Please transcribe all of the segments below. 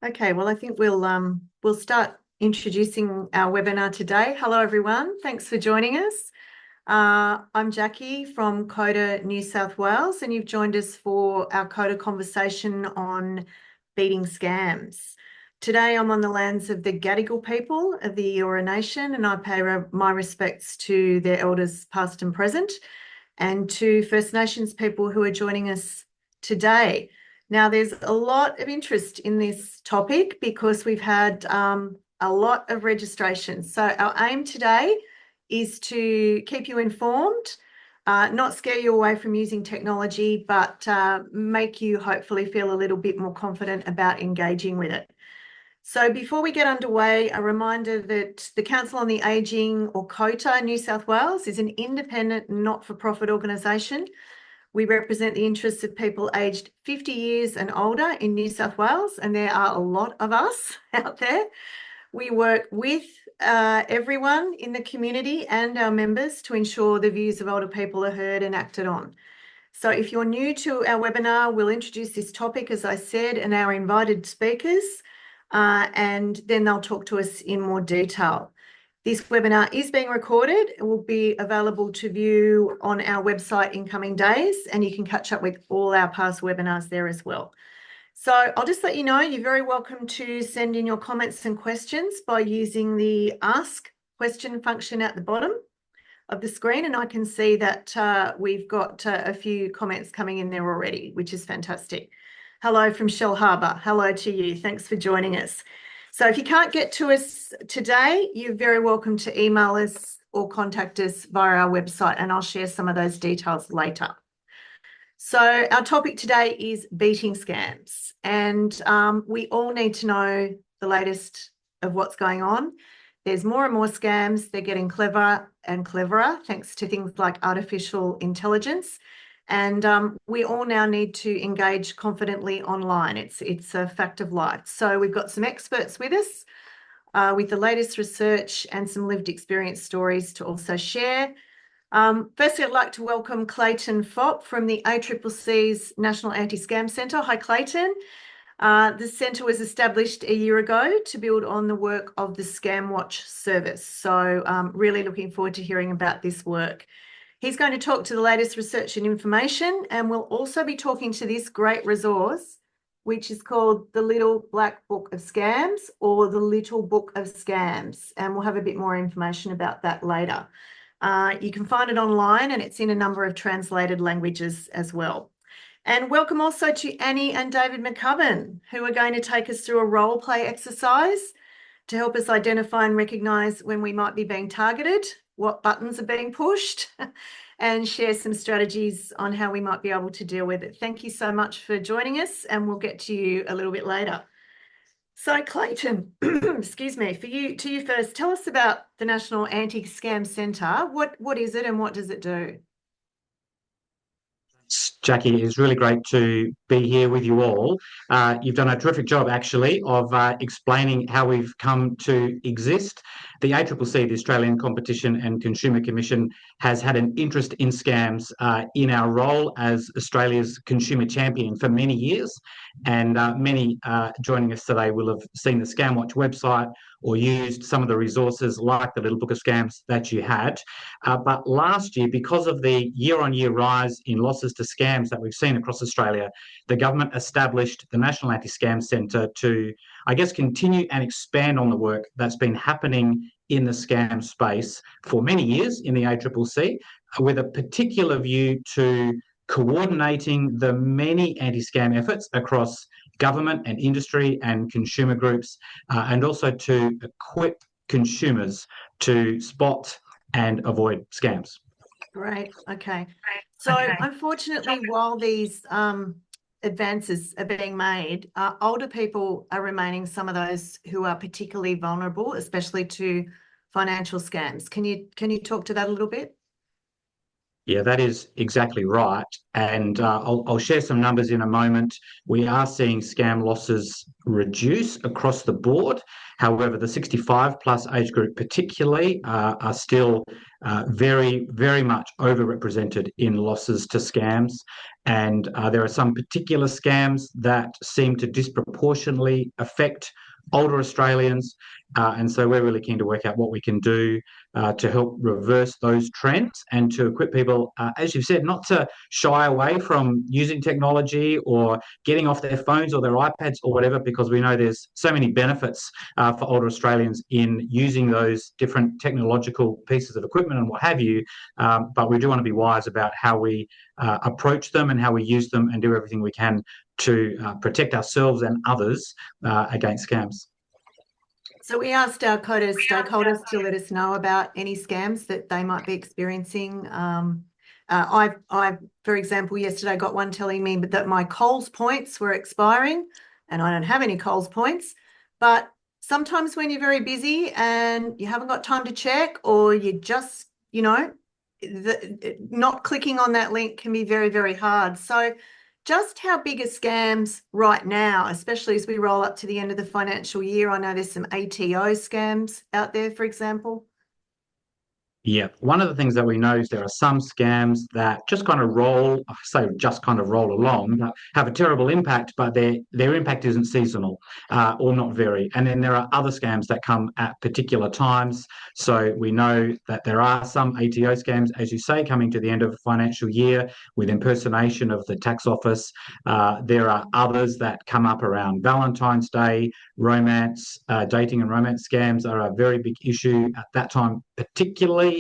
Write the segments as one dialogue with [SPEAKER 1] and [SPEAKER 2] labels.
[SPEAKER 1] Okay, well, I think we'll start introducing our webinar today. Hello, everyone. Thanks for joining us. I'm Jackie from COTA New South Wales, and you've joined us for our COTA conversation on beating scams. Today, I'm on the lands of the Gadigal people of the Eora Nation, and I pay my respects to their elders past and present, and to First Nations people who are joining us today. Now, there's a lot of interest in this topic because we've had a lot of registrations. So our aim today is to keep you informed, not scare you away from using technology, but make you hopefully feel a little bit more confident about engaging with it. So before we get underway, a reminder that the Council on the Ageing, or COTA New South Wales, is an independent not-for-profit organisation. We represent the interests of people aged 50 years and older in New South Wales, and there are a lot of us out there. We work with everyone in the community and our members to ensure the views of older people are heard and acted on. So if you're new to our webinar, we'll introduce this topic, as I said, and our invited speakers, and then they'll talk to us in more detail. This webinar is being recorded. It will be available to view on our website in coming days, and you can catch up with all our past webinars there as well. So I'll just let you know, you're very welcome to send in your comments and questions by using the Ask Question function at the bottom of the screen, and I can see that we've got a few comments coming in there already, which is fantastic. Hello from Shell Harbour. Hello to you. Thanks for joining us. So if you can't get to us today, you're very welcome to email us or contact us via our website, and I'll share some of those details later. So our topic today is beating scams, and we all need to know the latest of what's going on. There's more and more scams. They're getting cleverer and cleverer thanks to things like artificial intelligence. And we all now need to engage confidently online. It's a fact of life. So we've got some experts with us with the latest research and some lived experience stories to also share. Firstly, I'd like to welcome Clayton Fopp from the ACCC's National Anti-Scam Centre. Hi, Clayton. The centre was established a year ago to build on the work of the Scam Watch service. So really looking forward to hearing about this work. He's going to talk to the latest research and information, and we'll also be talking to this great resource, which is called the Little Black Book of Scams, or the Little Book of Scams. And we'll have a bit more information about that later. You can find it online, and it's in a number of translated languages as well. And welcome also to Annie and David McCubbin, who are going to take us through a role play exercise to help us identify and recognise when we might be being targeted, what buttons are being pushed, and share some strategies on how we might be able to deal with it. Thank you so much for joining us, and we'll get to you a little bit later. So Clayton, excuse me, to you first, tell us about the National Anti-Scam Centre. What is it and what does it do?
[SPEAKER 2] Jackie, it's really great to be here with you all. You've done a terrific job, actually, of explaining how we've come to exist. The ACCC, the Australian Competition and Consumer Commission, has had an interest in scams in our role as Australia's consumer champion for many years. And many joining us today will have seen the Scamwatch website or used some of the resources like the Little Book of Scams that you had. But last year, because of the year-on-year rise in losses to scams that we've seen across Australia, the government established the National Anti-Scam Centre to, I guess, continue and expand on the work that's been happening in the scam space for many years in the ACCC, with a particular view to coordinating the many anti-scam efforts across government and industry and consumer groups, and also to equip consumers to spot and avoid scams.
[SPEAKER 1] Great. Okay. So unfortunately, while these advances are being made, older people are remaining some of those who are particularly vulnerable, especially to financial scams. Can you talk to that a little bit?
[SPEAKER 2] Yeah, that is exactly right. and I'll share some numbers in a moment. We are seeing scam losses reduce across the board. However, the 65 plus age group particularly are still very, very much overrepresented in losses to scams. And there are some particular scams that seem to disproportionately affect older Australians. And so we're really keen to work out what we can do to help reverse those trends and to equip people, as you've said, not to shy away from using technology or getting off their phones or their iPads or whatever, because we know there's so many benefits for older Australians in using those different technological pieces of equipment and what have you. But we do want to be wise about how we approach them and how we use them and do everything we can to protect ourselves and others against scams.
[SPEAKER 1] So we asked our COTA stakeholders to let us know about any scams that they might be experiencing. I, for example, yesterday got one telling me that my Coles points were expiring, and I don't have any Coles points. But sometimes when you're very busy and you haven't got time to check, or you just, not clicking on that link can be very, very hard. So just how big are scams right now, especially as we roll up to the end of the financial year? I know there's some ATO scams out there, for example.
[SPEAKER 2] Yeah, one of the things that we know is there are some scams that just kind of roll, I say just kind of roll along, have a terrible impact, but their impact isn't seasonal or not very. And then there are other scams that come at particular times. So we know that there are some ATO scams, as you say, coming to the end of the financial year with impersonation of the tax office. There are others that come up around Valentine's Day. Romance, dating and romance scams are a very big issue at that time, particularly.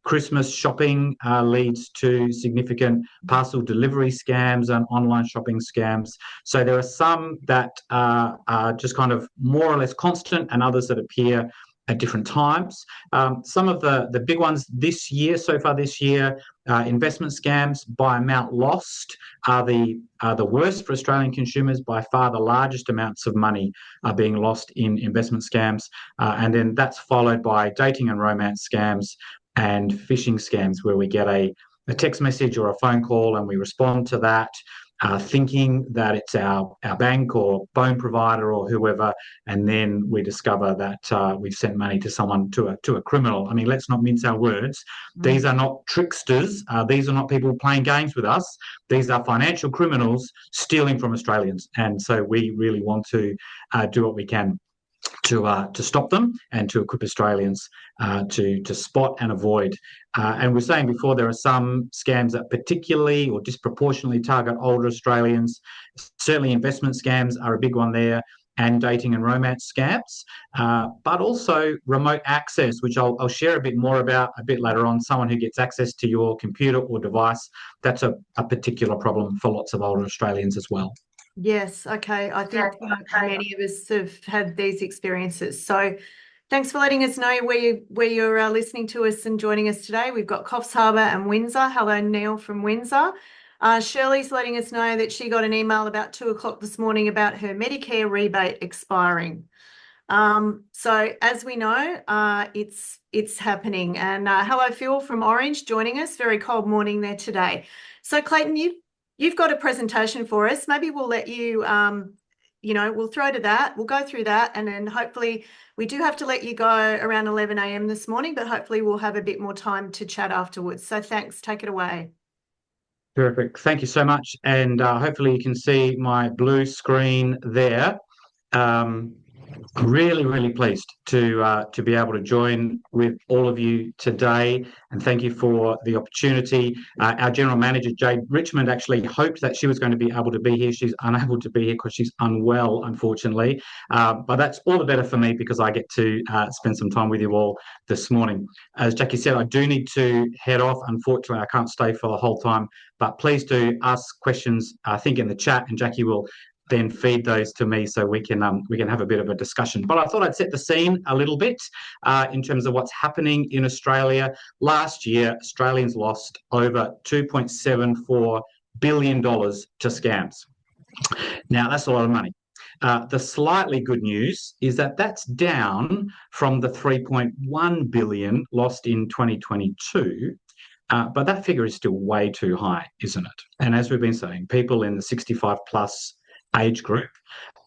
[SPEAKER 2] Christmas shopping leads to significant parcel delivery scams and online shopping scams. So there are some that are just kind of more or less constant and others that appear at different times. Some of the big ones this year, so far this year, investment scams by amount lost are the worst for Australian consumers. By far the largest amounts of money are being lost in investment scams. And then that's followed by dating and romance scams and phishing scams, where we get a text message or a phone call and we respond to that, thinking that it's our bank or phone provider or whoever, and then we discover that we've sent money to someone, to a criminal. I mean, let's not mince our words. These are not tricksters. These are not people playing games with us. These are financial criminals stealing from Australians. And so we really want to do what we can to stop them and to equip Australians to spot and avoid. And we're saying before, there are some scams that particularly or disproportionately target older Australians. Certainly investment scams are a big one there, and dating and romance scams, but also remote access, which I'll share a bit more about a bit later on. Someone who gets access to your computer or device, that's a particular problem for lots of older Australians as well.
[SPEAKER 1] Yes, okay. I think many of us have had these experiences. So thanks for letting us know where you're listening to us and joining us today. We've got Coffs Harbour and Windsor. Hello, Neil from Windsor. Shirley's letting us know that she got an email about 2 o'clock this morning about her Medicare rebate expiring. So as we know, it's happening. And hello, Phil from Orange joining us. Very cold morning there today. So Clayton, you've got a presentation for us. Maybe we'll let you, we'll throw to that. We'll go through that, and then hopefully we do have to let you go around 11 a.m. this morning, but hopefully we'll have a bit more time to chat afterwards. So thanks. Take it away.
[SPEAKER 2] Perfect. Thank you so much. And hopefully you can see my blue screen there. Really, really pleased to be able to join with all of you today, and thank you for the opportunity. Our General Manager, Jade Richmond, actually hoped that she was going to be able to be here. She's unable to be here because she's unwell, unfortunately. But that's all the better for me because I get to spend some time with you all this morning. As Jackie said, I do need to head off. Unfortunately, I can't stay for the whole time, but please do ask questions, I think, in the chat, and Jackie will then feed those to me so we can have a bit of a discussion. But I thought I'd set the scene a little bit in terms of what's happening in Australia. Last year, Australians lost over $2.74 billion to scams. Now, that's a lot of money. The slightly good news is that that's down from the $3.1 billion lost in 2022. But that figure is still way too high, isn't it? And as we've been saying, people in the 65 plus age group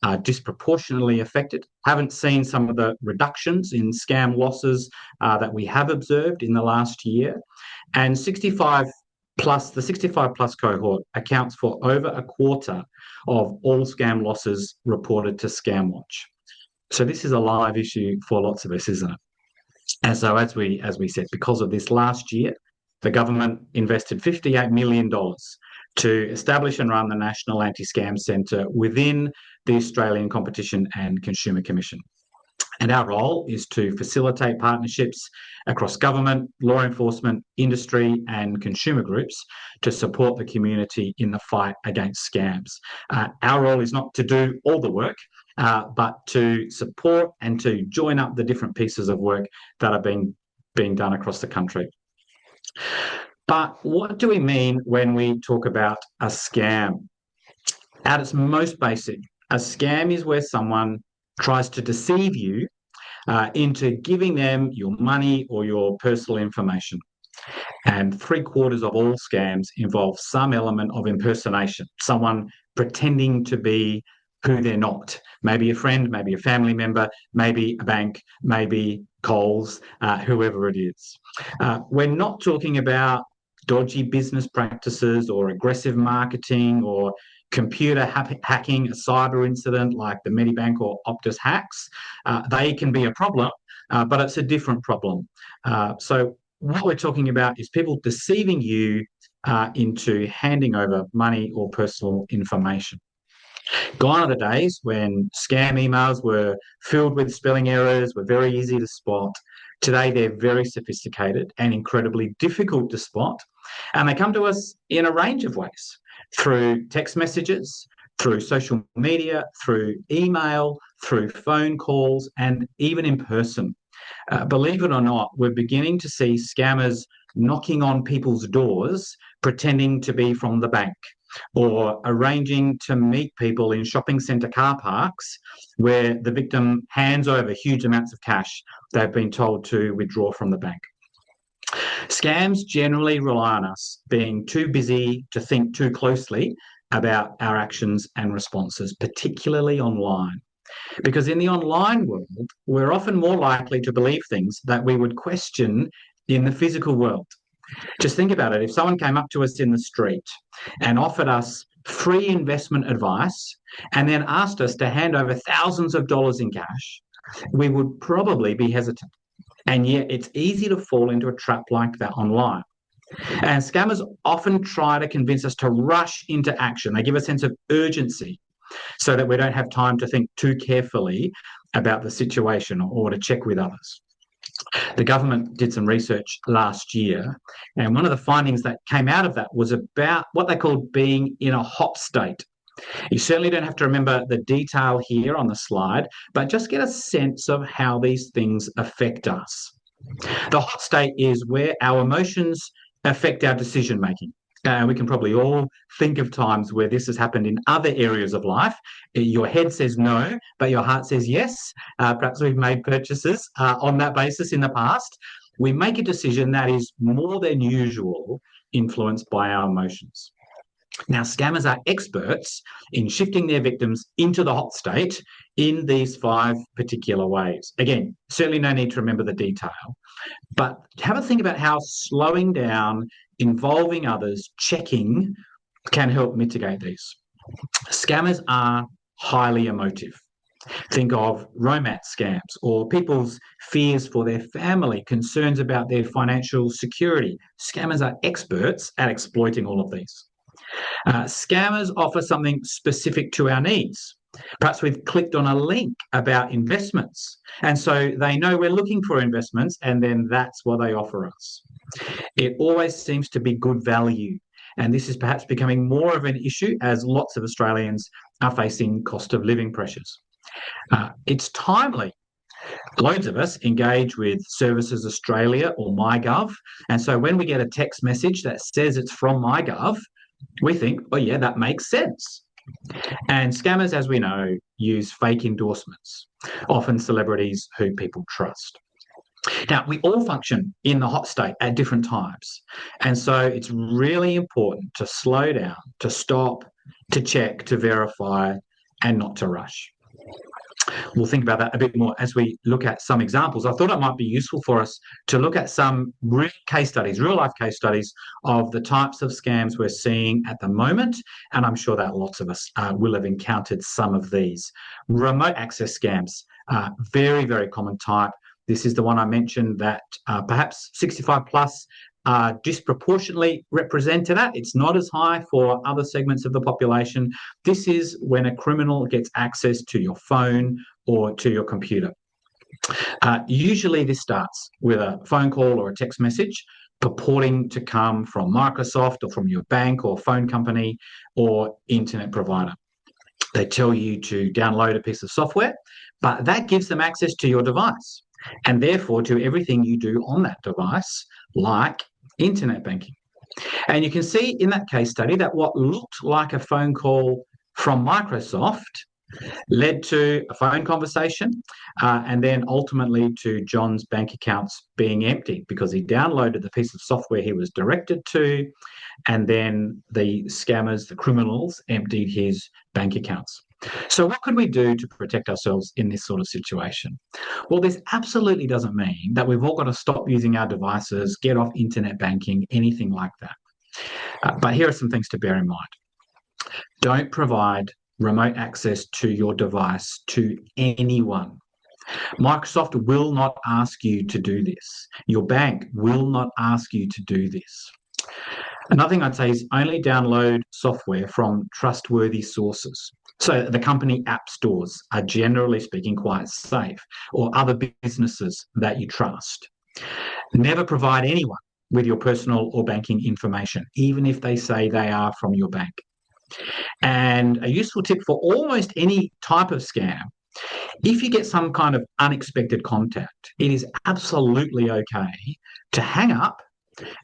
[SPEAKER 2] are disproportionately affected. Haven't seen some of the reductions in scam losses that we have observed in the last year. And 65 plus, the 65 plus cohort accounts for over a quarter of all scam losses reported to ScamWatch. So this is a live issue for lots of us, isn't it? And so as we said, because of this last year, the government invested $58 million to establish and run the National Anti-Scam Centre within the Australian Competition and Consumer Commission. And our role is to facilitate partnerships across government, law enforcement, industry, and consumer groups to support the community in the fight against scams. Our role is not to do all the work, but to support and to join up the different pieces of work that are being done across the country. But what do we mean when we talk about a scam? At its most basic, a scam is where someone tries to deceive you into giving them your money or your personal information. And 3/4 of all scams involve some element of impersonation, someone pretending to be who they're not. Maybe a friend, maybe a family member, maybe a bank, maybe Coles, whoever it is. We're not talking about dodgy business practices or aggressive marketing or computer hacking, a cyber incident like the Medibank or Optus hacks. They can be a problem, but it's a different problem. So what we're talking about is people deceiving you into handing over money or personal information. Gone are the days when scam emails were filled with spelling errors, were very easy to spot. Today, they're very sophisticated and incredibly difficult to spot. And they come to us in a range of ways, through text messages, through social media, through email, through phone calls, and even in person. Believe it or not, we're beginning to see scammers knocking on people's doors, pretending to be from the bank, or arranging to meet people in shopping centre car parks where the victim hands over huge amounts of cash they've been told to withdraw from the bank. Scams generally rely on us being too busy to think too closely about our actions and responses, particularly online. Because in the online world, we're often more likely to believe things that we would question in the physical world. Just think about it. If someone came up to us in the street and offered us free investment advice and then asked us to hand over thousands of dollars in cash, we would probably be hesitant. And yet it's easy to fall into a trap like that online. And scammers often try to convince us to rush into action. They give a sense of urgency so that we don't have time to think too carefully about the situation or to check with others. The government did some research last year, and one of the findings that came out of that was about what they called being in a hot state. You certainly don't have to remember the detail here on the slide, but just get a sense of how these things affect us. The hot state is where our emotions affect our decision making. We can probably all think of times where this has happened in other areas of life. Your head says no, but your heart says yes. Perhaps we've made purchases on that basis in the past. We make a decision that is more than usual influenced by our emotions. Now, scammers are experts in shifting their victims into the hot state in these 5 particular ways. Again, certainly no need to remember the detail, but have a think about how slowing down, involving others, checking can help mitigate these. Scammers are highly emotive. Think of romance scams or people's fears for their family, concerns about their financial security. Scammers are experts at exploiting all of these. Scammers offer something specific to our needs. Perhaps we've clicked on a link about investments, and so they know we're looking for investments, and then that's what they offer us. It always seems to be good value, and this is perhaps becoming more of an issue as lots of Australians are facing cost of living pressures. It's timely. Loads of us engage with Services Australia or MyGov, and so when we get a text message that says it's from MyGov, we think, oh yeah, that makes sense. And scammers, as we know, use fake endorsements, often celebrities who people trust. Now, we all function in the hot state at different times. And so it's really important to slow down, to stop, to check, to verify, and not to rush. We'll think about that a bit more as we look at some examples. I thought it might be useful for us to look at some real case studies, real life case studies of the types of scams we're seeing at the moment. And I'm sure that lots of us will have encountered some of these. Remote access scams, very, very common type. This is the one I mentioned that perhaps 65 plus are disproportionately represented at. It's not as high for other segments of the population. This is when a criminal gets access to your phone or to your computer. Usually this starts with a phone call or a text message purporting to come from Microsoft or from your bank or phone company or internet provider. They tell you to download a piece of software, but that gives them access to your device and therefore to everything you do on that device, like internet banking. And you can see in that case study that what looked like a phone call from Microsoft led to a phone conversation and then ultimately to John's bank accounts being emptied because he downloaded the piece of software he was directed to, and then the scammers, the criminals, emptied his bank accounts. So what could we do to protect ourselves in this sort of situation? Well, this absolutely doesn't mean that we've all got to stop using our devices, get off internet banking, anything like that. But here are some things to bear in mind. Don't provide remote access to your device to anyone. Microsoft will not ask you to do this. Your bank will not ask you to do this. Another thing I'd say is only download software from trustworthy sources. So the company app stores are generally speaking quite safe, or other businesses that you trust. Never provide anyone with your personal or banking information, even if they say they are from your bank. And a useful tip for almost any type of scam, if you get some kind of unexpected contact, it is absolutely okay to hang up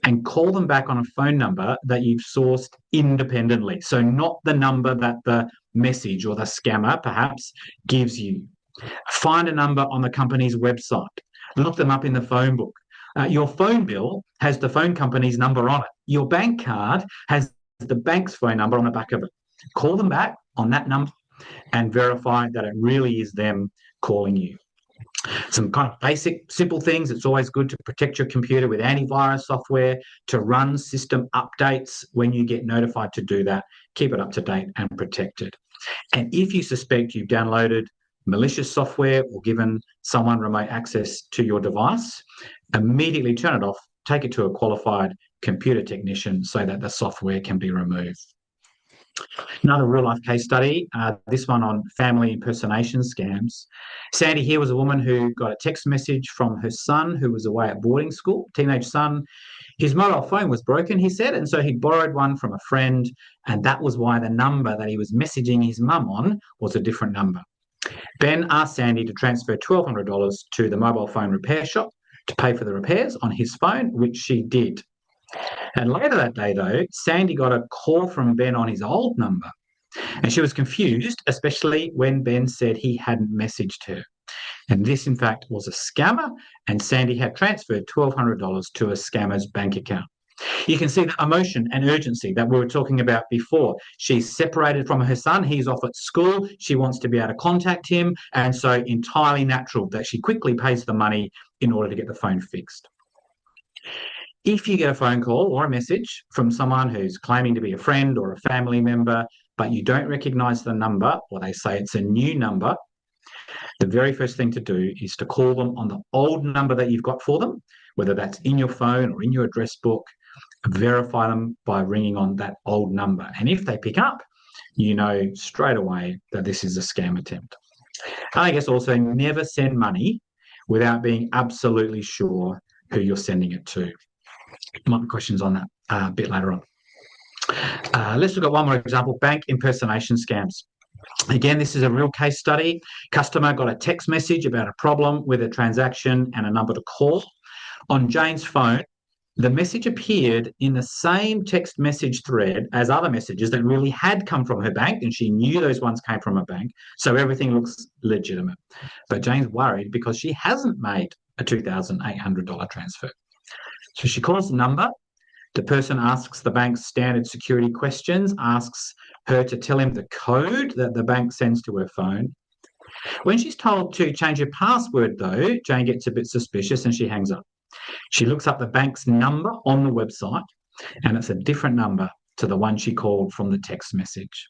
[SPEAKER 2] and call them back on a phone number that you've sourced independently. So not the number that the message or the scammer perhaps gives you. Find a number on the company's website. Look them up in the phone book. Your phone bill has the phone company's number on it. Your bank card has the bank's phone number on the back of it. Call them back on that number and verify that it really is them calling you. Some kind of basic, simple things. It's always good to protect your computer with antivirus software, to run system updates when you get notified to do that. Keep it up to date and protected. And if you suspect you've downloaded malicious software or given someone remote access to your device, immediately turn it off, take it to a qualified computer technician so that the software can be removed. Another real-life case study, this one on family impersonation scams. Sandy here was a woman who got a text message from her son who was away at boarding school, teenage son. His mobile phone was broken, he said, and so he borrowed one from a friend, and that was why the number that he was messaging his mum on was a different number. Ben asked Sandy to transfer $1,200 to the mobile phone repair shop to pay for the repairs on his phone, which she did. And later that day, though, Sandy got a call from Ben on his old number. And she was confused, especially when Ben said he hadn't messaged her. And this, in fact, was a scammer, and Sandy had transferred $1,200 to a scammer's bank account. You can see the emotion and urgency that we were talking about before. She's separated from her son. He's off at school. She wants to be able to contact him. And so entirely natural that she quickly pays the money in order to get the phone fixed. If you get a phone call or a message from someone who's claiming to be a friend or a family member, but you don't recognise the number, or they say it's a new number, the very first thing to do is to call them on the old number that you've got for them, whether that's in your phone or in your address book. Verify them by ringing on that old number. And if they pick up, you know straight away that this is a scam attempt. And I guess also never send money without being absolutely sure who you're sending it to. Might be questions on that a bit later on. Let's look at one more example, bank impersonation scams. Again, this is a real case study. Customer got a text message about a problem with a transaction and a number to call. On Jane's phone, the message appeared in the same text message thread as other messages that really had come from her bank, and she knew those ones came from a bank, so everything looks legitimate. But Jane's worried because she hasn't made a $2,800 transfer. So she calls the number. The person asks the bank's standard security questions, asks her to tell him the code that the bank sends to her phone. When she's told to change her password, though, Jane gets a bit suspicious and she hangs up. She looks up the bank's number on the website, and it's a different number to the one she called from the text message.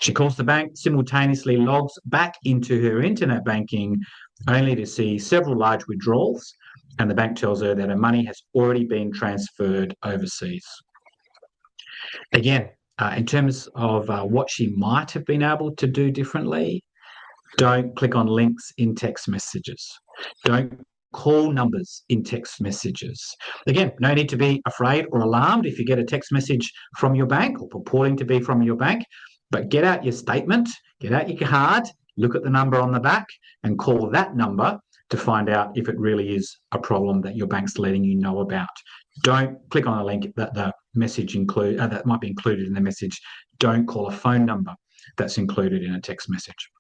[SPEAKER 2] She calls the bank, simultaneously logs back into her internet banking, only to see several large withdrawals, and the bank tells her that her money has already been transferred overseas. Again, in terms of what she might have been able to do differently, don't click on links in text messages. Don't call numbers in text messages. Again, no need to be afraid or alarmed if you get a text message from your bank or purporting to be from your bank, but get out your statement, get out your card, look at the number on the back and call that number to find out if it really is a problem that your bank's letting you know about. Don't click on a link that the message that might be included in the message. Don't call a phone number that's included in a text message.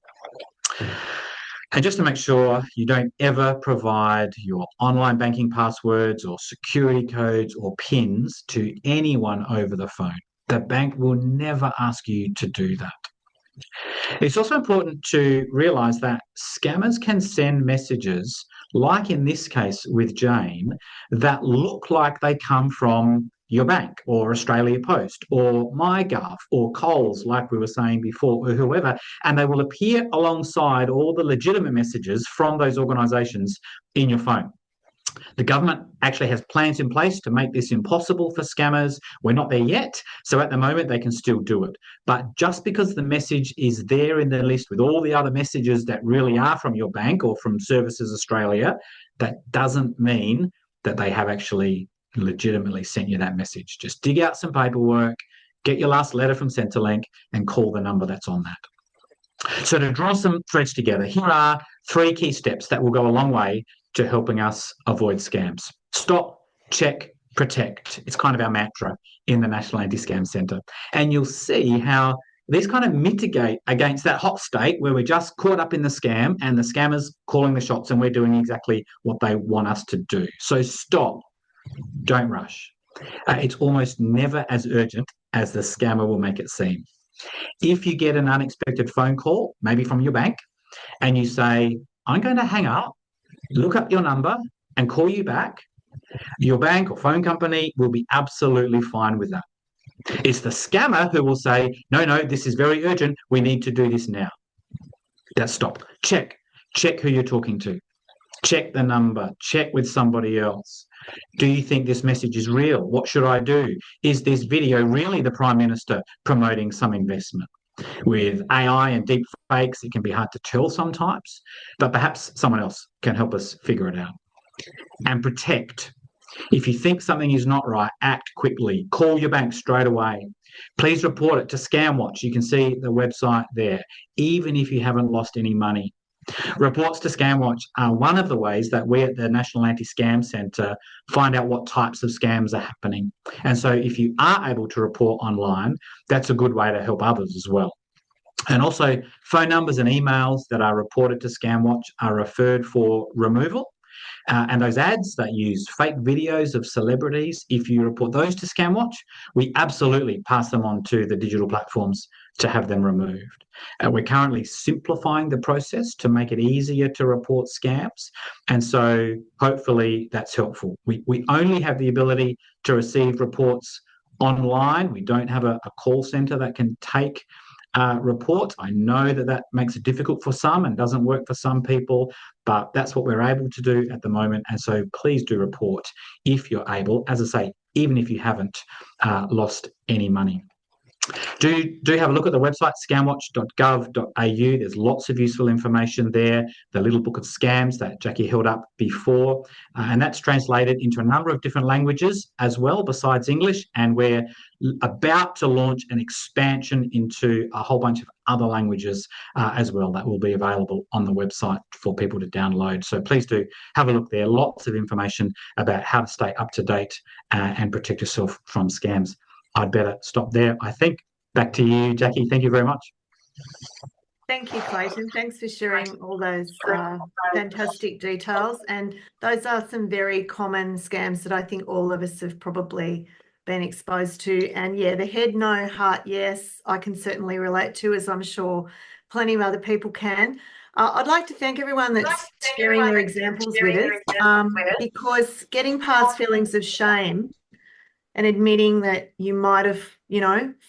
[SPEAKER 2] And just to make sure you don't ever provide your online banking passwords or security codes or PINs to anyone over the phone. The bank will never ask you to do that. It's also important to realise that scammers can send messages, like in this case with Jane, that look like they come from your bank or Australia Post or MyGov or Coles, like we were saying before, or whoever, and they will appear alongside all the legitimate messages from those organisations in your phone. The government actually has plans in place to make this impossible for scammers. We're not there yet, so at the moment they can still do it. But just because the message is there in the list with all the other messages that really are from your bank or from Services Australia, that doesn't mean that they have actually legitimately sent you that message. Just dig out some paperwork, get your last letter from Centrelink and call the number that's on that. So to draw some threads together, here are 3 key steps that will go a long way to helping us avoid scams. Stop, check, protect. It's kind of our mantra in the National Anti-Scam Centre. And you'll see how these kind of mitigate against that hot state where we're just caught up in the scam and the scammers calling the shots and we're doing exactly what they want us to do. So stop, don't rush. It's almost never as urgent as the scammer will make it seem. If you get an unexpected phone call, maybe from your bank, and you say, I'm going to hang up, look up your number and call you back, your bank or phone company will be absolutely fine with that. It's the scammer who will say, no, this is very urgent. We need to do this now. That's stop. Check who you're talking to. Check the number. Check with somebody else. Do you think this message is real? What should I do? Is this video really the Prime Minister promoting some investment? With AI and deep fakes, it can be hard to tell sometimes, but perhaps someone else can help us figure it out. And protect. If you think something is not right, act quickly. Call your bank straight away. Please report it to ScamWatch. You can see the website there, even if you haven't lost any money. Reports to ScamWatch are one of the ways that we at the National Anti-Scam Centre find out what types of scams are happening. And so if you are able to report online, that's a good way to help others as well. And also phone numbers and emails that are reported to ScamWatch are referred for removal. And those ads that use fake videos of celebrities, if you report those to ScamWatch, we absolutely pass them on to the digital platforms to have them removed. We're currently simplifying the process to make it easier to report scams. And so hopefully that's helpful. We only have the ability to receive reports online. We don't have a call centre that can take reports. I know that makes it difficult for some and doesn't work for some people, but that's what we're able to do at the moment. And so please do report if you're able, as I say, even if you haven't lost any money. Do have a look at the website, scamwatch.gov.au. There's lots of useful information there. The little book of scams that Jackie held up before, and that's translated into a number of different languages as well, besides English. And we're about to launch an expansion into a whole bunch of other languages as well that will be available on the website for people to download. So please do have a look there. Lots of information about how to stay up to date and protect yourself from scams. I'd better stop there, I think. Back to you, Jackie. Thank you very much.
[SPEAKER 1] Thank you, Clayton. Thanks for sharing all those fantastic details. And those are some very common scams that I think all of us have probably been exposed to. And yeah, the head no, heart yes, I can certainly relate to, as I'm sure plenty of other people can. I'd like to thank everyone that's sharing their examples with us, because getting past feelings of shame and admitting that you might have,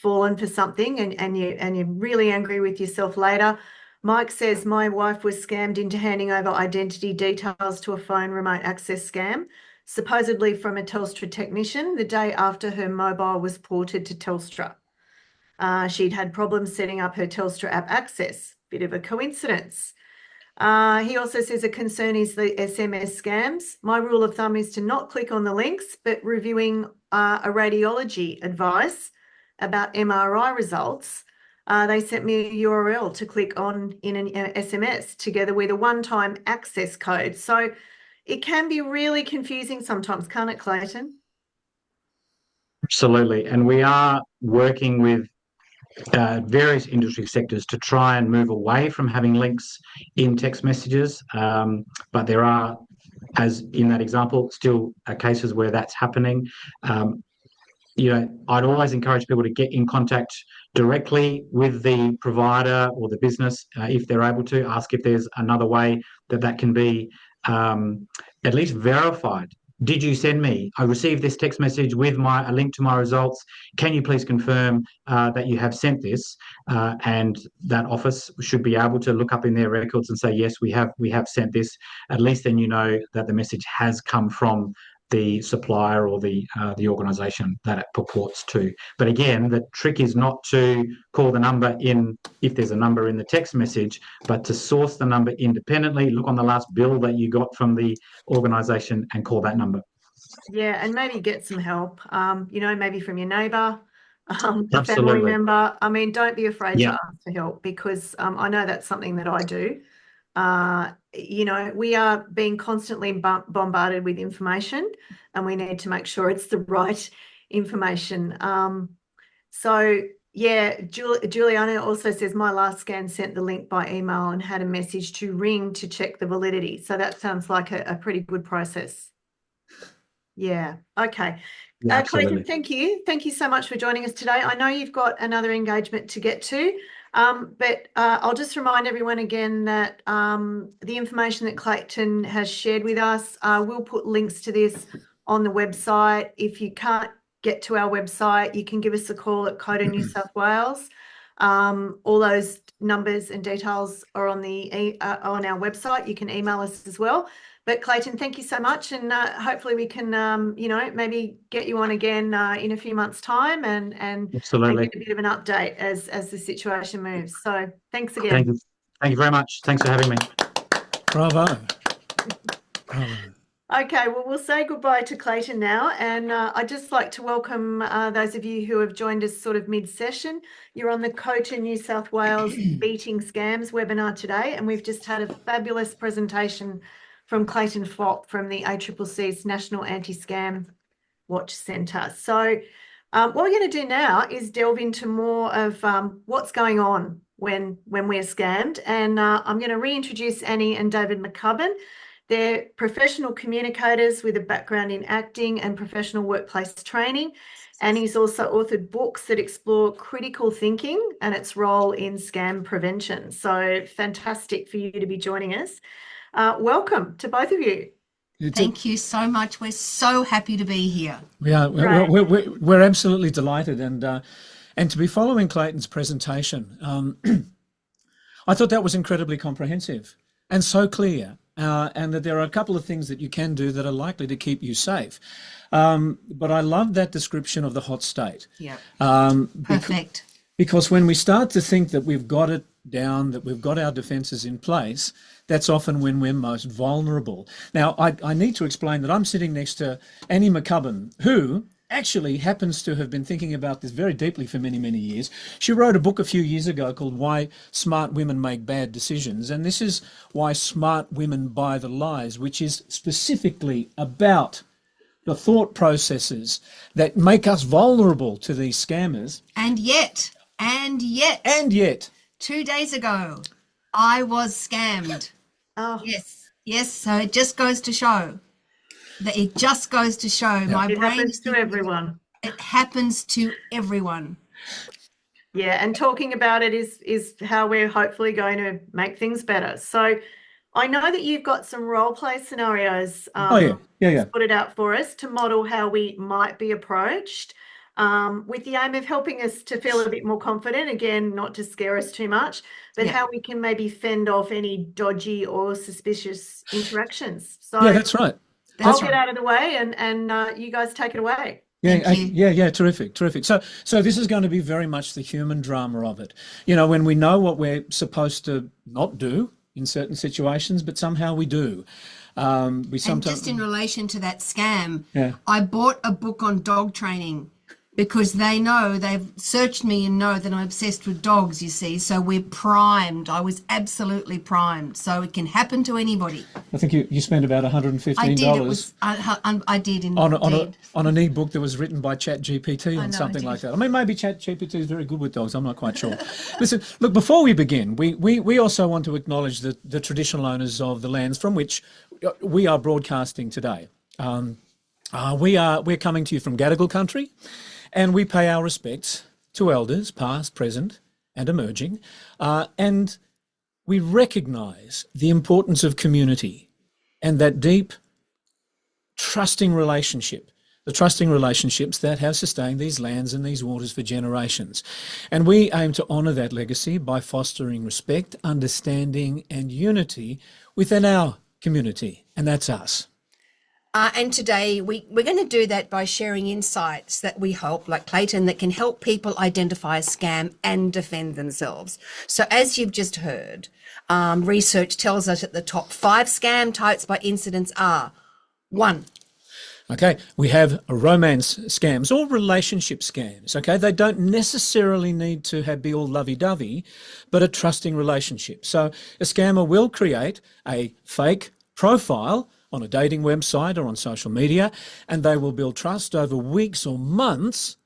[SPEAKER 1] fallen for something and you're really angry with yourself later. Mike says, my wife was scammed into handing over identity details to a phone remote access scam, supposedly from a Telstra technician, the day after her mobile was ported to Telstra. She'd had problems setting up her Telstra app access. Bit of a coincidence. He also says a concern is the SMS scams. My rule of thumb is to not click on the links, but reviewing a radiology advice about MRI results. They sent me a URL to click on in an SMS together with a one-time access code. So it can be really confusing sometimes, can't it, Clayton?
[SPEAKER 2] Absolutely. And we are working with various industry sectors to try and move away from having links in text messages. But there are, as in that example, still cases where that's happening. I'd always encourage people to get in contact directly with the provider or the business if they're able to. Ask if there's another way that can be at least verified. Did you send me? I received this text message with a link to my results. Can you please confirm that you have sent this? And that office should be able to look up in their records and say, yes, we have sent this. At least then you know that the message has come from the supplier or the organisation that it purports to. But again, the trick is not to call the number in if there's a number in the text message, but to source the number independently, look on the last bill that you got from the organisation and call that number.
[SPEAKER 1] Yeah, and maybe get some help, maybe from your neighbour, a family
[SPEAKER 2] Absolutely.
[SPEAKER 1] member. I mean, don't be afraid
[SPEAKER 2] Yeah.
[SPEAKER 1] to ask for help, because I know that's something that I do. We are being constantly bombarded with information, and we need to make sure it's the right information. So yeah, Juliana also says, my last scan sent the link by email and had a message to ring to check the validity. So that sounds like a pretty good process. Yeah. Okay.
[SPEAKER 2] Yeah,
[SPEAKER 1] Clayton,
[SPEAKER 2] absolutely.
[SPEAKER 1] thank you. Thank you so much for joining us today. I know you've got another engagement to get to, but I'll just remind everyone again that the information that Clayton has shared with us, we'll put links to this on the website. If you can't get to our website, you can give us a call at COTA New South Wales. All those numbers and details are on on our website. You can email us as well. But Clayton, thank you so much, and hopefully we can, maybe get you on again in a few months' time and
[SPEAKER 2] Absolutely.
[SPEAKER 1] get a bit of an update as the situation moves. So thanks again.
[SPEAKER 2] Thank you. Thank you very much. Thanks for having me.
[SPEAKER 3] Bravo. Bravo.
[SPEAKER 1] Okay, well, we'll say goodbye to Clayton now, and I'd just like to welcome those of you who have joined us sort of mid-session. You're on the COTA New South Wales Beating Scams webinar today, and we've just had a fabulous presentation from Clayton Fopp from the ACCC's National Anti-Scam Watch Centre. So what we're going to do now is delve into more of what's going on when we're scammed, and I'm going to reintroduce Annie and David McCubbin. They're professional communicators with a background in acting and professional workplace training. Annie's also authored books that explore critical thinking and its role in scam prevention. So fantastic for you to be joining us. Welcome to both of you.
[SPEAKER 4] Thank you so much. We're so happy to be here.
[SPEAKER 3] We're absolutely delighted, and to be following Clayton's presentation. I thought that was incredibly comprehensive and so clear, and that there are a couple of things that you can do that are likely to keep you safe. But I love that description of the hot state.
[SPEAKER 4] Yeah.
[SPEAKER 3] Perfect. Because when we start to think that we've got it down, that we've got our defences in place, that's often when we're most vulnerable. Now, I need to explain that I'm sitting next to Annie McCubbin, who actually happens to have been thinking about this very deeply for many, many years. She wrote a book a few years ago called Why Smart Women Make Bad Decisions, and this is Why Smart Women Buy the Lies, which is specifically about the thought processes that make us vulnerable to these scammers.
[SPEAKER 4] And yet,
[SPEAKER 3] 2 days
[SPEAKER 4] ago, I was scammed.
[SPEAKER 1] Oh,
[SPEAKER 4] Yes. So it just goes to show that my
[SPEAKER 1] it
[SPEAKER 4] brain
[SPEAKER 1] happens
[SPEAKER 4] is
[SPEAKER 1] to everyone.
[SPEAKER 4] It happens to everyone.
[SPEAKER 1] Yeah, and talking about it is how we're hopefully going to make things better. So I know that you've got some role play scenarios. Put it out for us to model how we might be approached, with the aim of helping us to feel a bit more confident. Again, not to scare us too much, but how we can maybe fend off any dodgy or suspicious interactions. So
[SPEAKER 3] Yeah, that's right.
[SPEAKER 1] I'll get out of the way, and you guys take it away.
[SPEAKER 3] Yeah, terrific. So this is going to be very much the human drama of it. You know, when we know what we're supposed to not do in certain situations, but somehow we do. And
[SPEAKER 4] just in relation to that scam, I bought a book on dog training because they've searched me and know that I'm obsessed with dogs, you see. So we're primed. I was absolutely primed. So it can happen to anybody.
[SPEAKER 3] I think you spent about $115.
[SPEAKER 4] I did. I did indeed.
[SPEAKER 3] On an e-book that was written by ChatGPT and something like that. I mean, maybe ChatGPT is very good with dogs. I'm not quite sure. Listen, look, before we begin, we also want to acknowledge the traditional owners of the lands from which we are broadcasting today. We're coming to you from Gadigal country. And we pay our respects to elders, past, present, and emerging. And we recognise the importance of community and that deep, trusting relationship, the trusting relationships that have sustained these lands and these waters for generations. And we aim to honour that legacy by fostering respect, understanding, and unity within our community. And that's us.
[SPEAKER 4] And today we're going to do that by sharing insights that we hope, like Clayton, that can help people identify a scam and defend themselves. So as you've just heard, research tells us that the top 5 scam types by incidence are 1.
[SPEAKER 3] Okay, we have romance scams or relationship scams. Okay, they don't necessarily need to be all lovey-dovey, but a trusting relationship. So a scammer will create a fake profile on a dating website or on social media, and they will build trust over weeks or months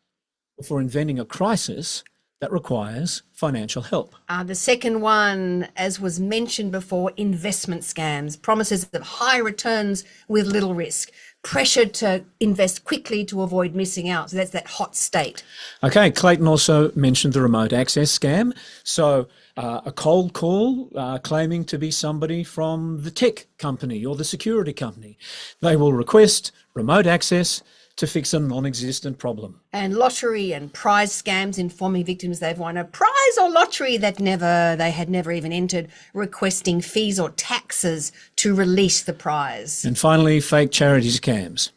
[SPEAKER 3] before inventing a crisis that requires financial help.
[SPEAKER 4] The second one, as was mentioned before, investment scams, promises of high returns with little risk, pressure to invest quickly to avoid missing out. So that's that hot state.
[SPEAKER 3] Okay, Clayton also mentioned the remote access scam. So a cold call claiming to be somebody from the tech company or the security company. They will request remote access to fix a non-existent problem.
[SPEAKER 4] And lottery and prize scams informing victims they've won a prize or lottery that they had never even entered, requesting fees or taxes to release the prize.
[SPEAKER 3] And finally, fake charity scams.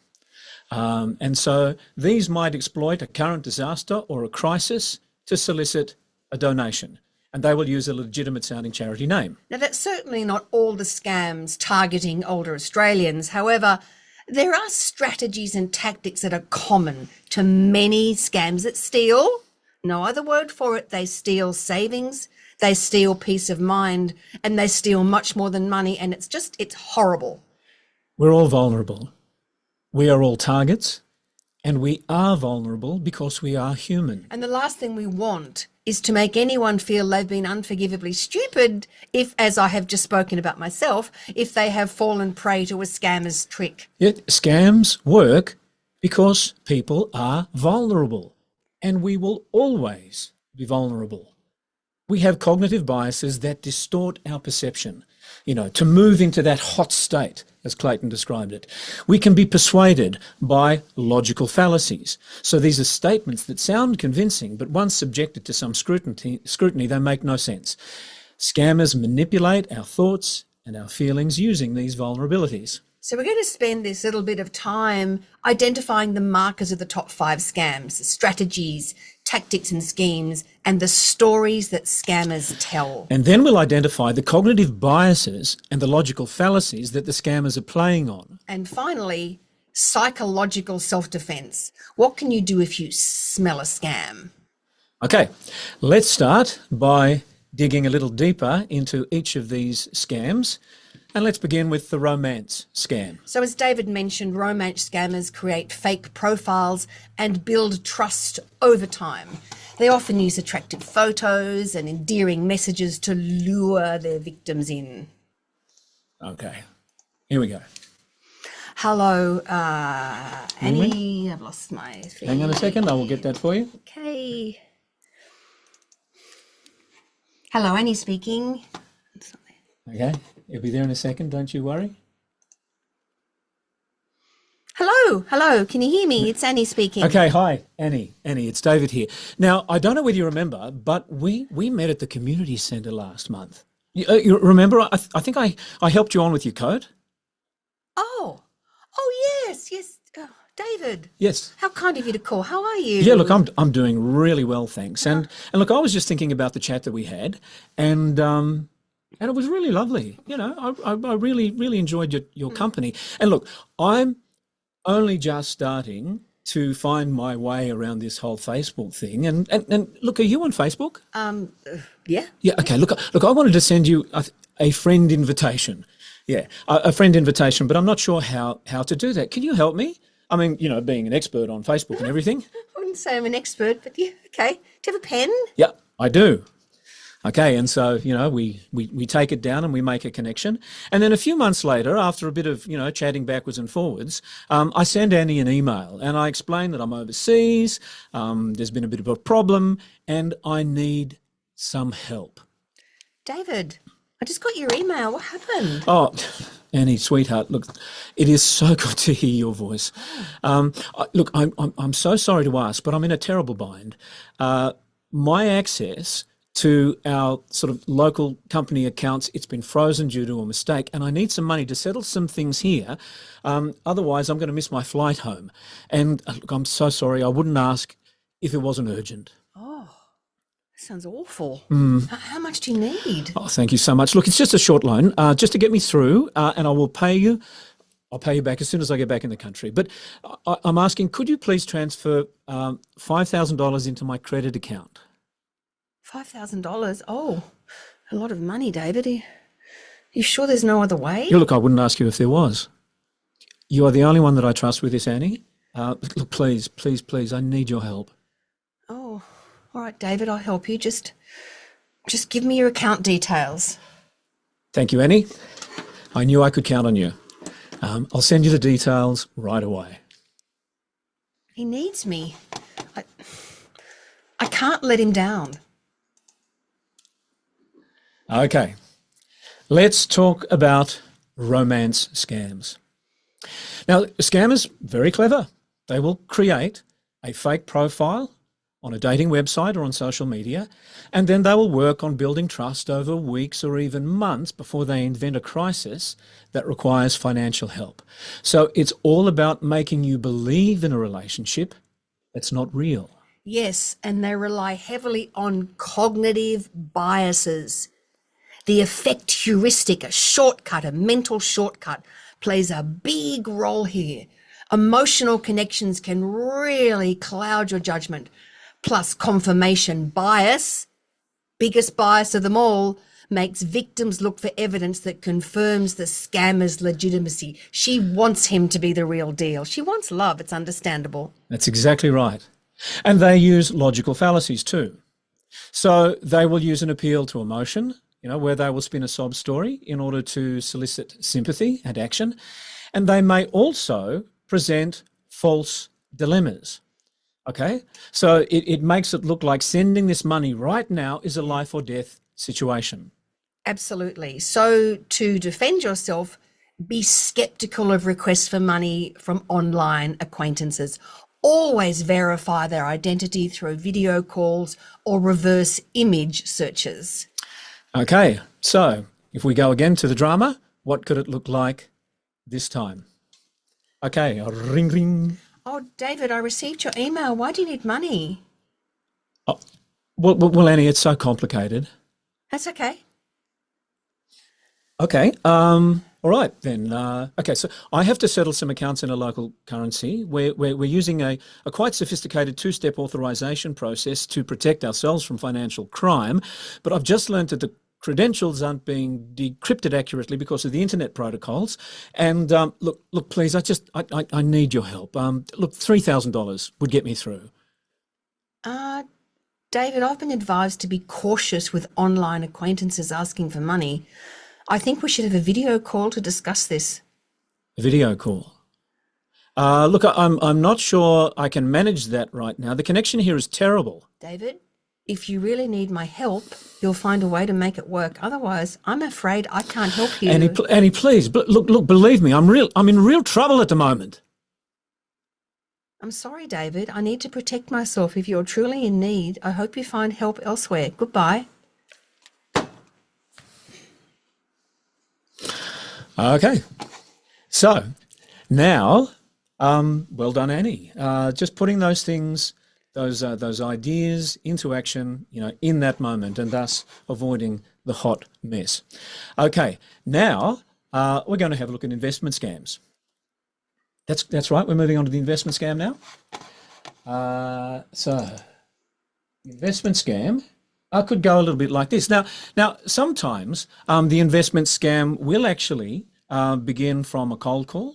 [SPEAKER 3] And so these might exploit a current disaster or a crisis to solicit a donation. And they will use a legitimate sounding charity name.
[SPEAKER 4] Now, that's certainly not all the scams targeting older Australians. However, there are strategies and tactics that are common to many scams that steal, no other word for it, they steal savings, they steal peace of mind, and they steal much more than money. And it's horrible.
[SPEAKER 3] We're all vulnerable. We are all targets, and we are vulnerable because we are human.
[SPEAKER 4] And the last thing we want is to make anyone feel they've been unforgivably stupid if, as I have just spoken about myself, if they have fallen prey to a scammer's trick.
[SPEAKER 3] Yet scams work because people are vulnerable, and we will always be vulnerable. We have cognitive biases that distort our perception, to move into that hot state, as Clayton described it. We can be persuaded by logical fallacies. So these are statements that sound convincing, but once subjected to some scrutiny, they make no sense. Scammers manipulate our thoughts and our feelings using these vulnerabilities.
[SPEAKER 4] So we're going to spend this little bit of time identifying the markers of the top 5 scams, strategies, tactics and schemes, and the stories that scammers tell.
[SPEAKER 3] And then we'll identify the cognitive biases and the logical fallacies that the scammers are playing on.
[SPEAKER 4] And finally, psychological self-defense. What can you do if you smell a scam?
[SPEAKER 3] Okay, let's start by digging a little deeper into each of these scams. And let's begin with the romance scam.
[SPEAKER 4] So as David mentioned, romance scammers create fake profiles and build trust over time. They often use attractive photos and endearing messages to lure their victims in.
[SPEAKER 3] Okay, here we go.
[SPEAKER 4] Hello, Annie. I've lost my feed.
[SPEAKER 3] Hang on a second, I will get that for you.
[SPEAKER 4] Okay. Hello, Annie speaking.
[SPEAKER 3] Okay, it'll be there in a second, don't you worry.
[SPEAKER 4] Hello, can you hear me? It's Annie speaking.
[SPEAKER 3] Okay, hi, Annie, it's David here. Now, I don't know whether you remember, but we met at the community centre last month. You remember? I think I helped you on with your code.
[SPEAKER 4] Oh, yes. Oh, David.
[SPEAKER 3] Yes.
[SPEAKER 4] How kind of you to call. How are you?
[SPEAKER 3] Yeah, look, I'm doing really well, thanks. And look, I was just thinking about the chat that we had, and it was really lovely. You know, I really enjoyed your company. And look, I'm only just starting to find my way around this whole Facebook thing. And look, are you on Facebook?
[SPEAKER 4] Yeah.
[SPEAKER 3] Yeah. Okay. Look, I wanted to send you a friend invitation. Yeah, a friend invitation, but I'm not sure how to do that. Can you help me? I mean, you know, being an expert on Facebook and everything.
[SPEAKER 4] I wouldn't say I'm an expert, but yeah, okay. Do you have a pen?
[SPEAKER 3] Yeah, I do. Okay, and so, you know, we take it down and we make a connection. And then a few months later, after a bit of, you know, chatting backwards and forwards, I send Annie an email and I explain that I'm overseas, there's been a bit of a problem and I need some help.
[SPEAKER 4] David, I just got your email. What happened?
[SPEAKER 3] Oh, Annie, sweetheart, look, it is so good to hear your voice. Look, I'm so sorry to ask, but I'm in a terrible bind. My access to our sort of local company accounts, it's been frozen due to a mistake, and I need some money to settle some things here. Otherwise, I'm going to miss my flight home. And look, I'm so sorry. I wouldn't ask if it wasn't urgent.
[SPEAKER 4] Oh, that sounds awful. How much do you need?
[SPEAKER 3] Oh, thank you so much. Look, it's just a short loan, just to get me through, and I will pay you. I'll pay you back as soon as I get back in the country. But I'm asking, could you please transfer $5,000 into my credit account?
[SPEAKER 4] $5,000? Oh, a lot of money, David. Are you sure there's no other way?
[SPEAKER 3] Yeah, look, I wouldn't ask you if there was. You are the only one that I trust with this, Annie. Look, please, I need your help.
[SPEAKER 4] Oh, all right, David, I'll help you. Just give me your account details.
[SPEAKER 3] Thank you, Annie. I knew I could count on you. I'll send you the details right away.
[SPEAKER 4] He needs me. I can't let him down.
[SPEAKER 3] Okay, let's talk about romance scams. Now, scammers, very clever. They will create a fake profile on a dating website or on social media, and then they will work on building trust over weeks or even months before they invent a crisis that requires financial help. So it's all about making you believe in a relationship that's not real.
[SPEAKER 4] Yes, and they rely heavily on cognitive biases. The effect heuristic, a mental shortcut, plays a big role here. Emotional connections can really cloud your judgment. Plus confirmation bias, biggest bias of them all, makes victims look for evidence that confirms the scammer's legitimacy. She wants him to be the real deal. She wants love. It's understandable.
[SPEAKER 3] That's exactly right. And they use logical fallacies too. So they will use an appeal to emotion, you know, where they will spin a sob story in order to solicit sympathy and action. And they may also present false dilemmas. Okay, so it makes it look like sending this money right now is a life or death situation.
[SPEAKER 4] Absolutely. So to defend yourself, be skeptical of requests for money from online acquaintances. Always verify their identity through video calls or reverse image searches.
[SPEAKER 3] Okay, so if we go again to the drama, what could it look like this time? Okay, ring, ring.
[SPEAKER 4] Oh, David, I received your email. Why do you need money?
[SPEAKER 3] Oh, well, Annie, it's so complicated.
[SPEAKER 4] That's okay.
[SPEAKER 3] Okay, all right then. Okay, so I have to settle some accounts in a local currency. We're using a quite sophisticated two-step authorization process to protect ourselves from financial crime, but I've just learned that the credentials aren't being decrypted accurately because of the internet protocols. And look, please, I need your help. Look, $3,000 would get me through.
[SPEAKER 4] David, I've been advised to be cautious with online acquaintances asking for money. I think we should have a video call to discuss this.
[SPEAKER 3] A video call. Look, I'm not sure I can manage that right now. The connection here is terrible.
[SPEAKER 4] David, if you really need my help, you'll find a way to make it work. Otherwise, I'm afraid I can't help you.
[SPEAKER 3] Annie, please, look, believe me, I'm in real trouble at the moment.
[SPEAKER 4] I'm sorry, David. I need to protect myself. If you're truly in need, I hope you find help elsewhere. Goodbye.
[SPEAKER 3] Okay. So now, well done, Annie. Just putting those things, those ideas into action, in that moment, and thus avoiding the hot mess. Okay. Now we're going to have a look at investment scams. That's right. We're moving on to the investment scam now. So, investment scam could go a little bit like this. Now, sometimes the investment scam will actually begin from a cold call,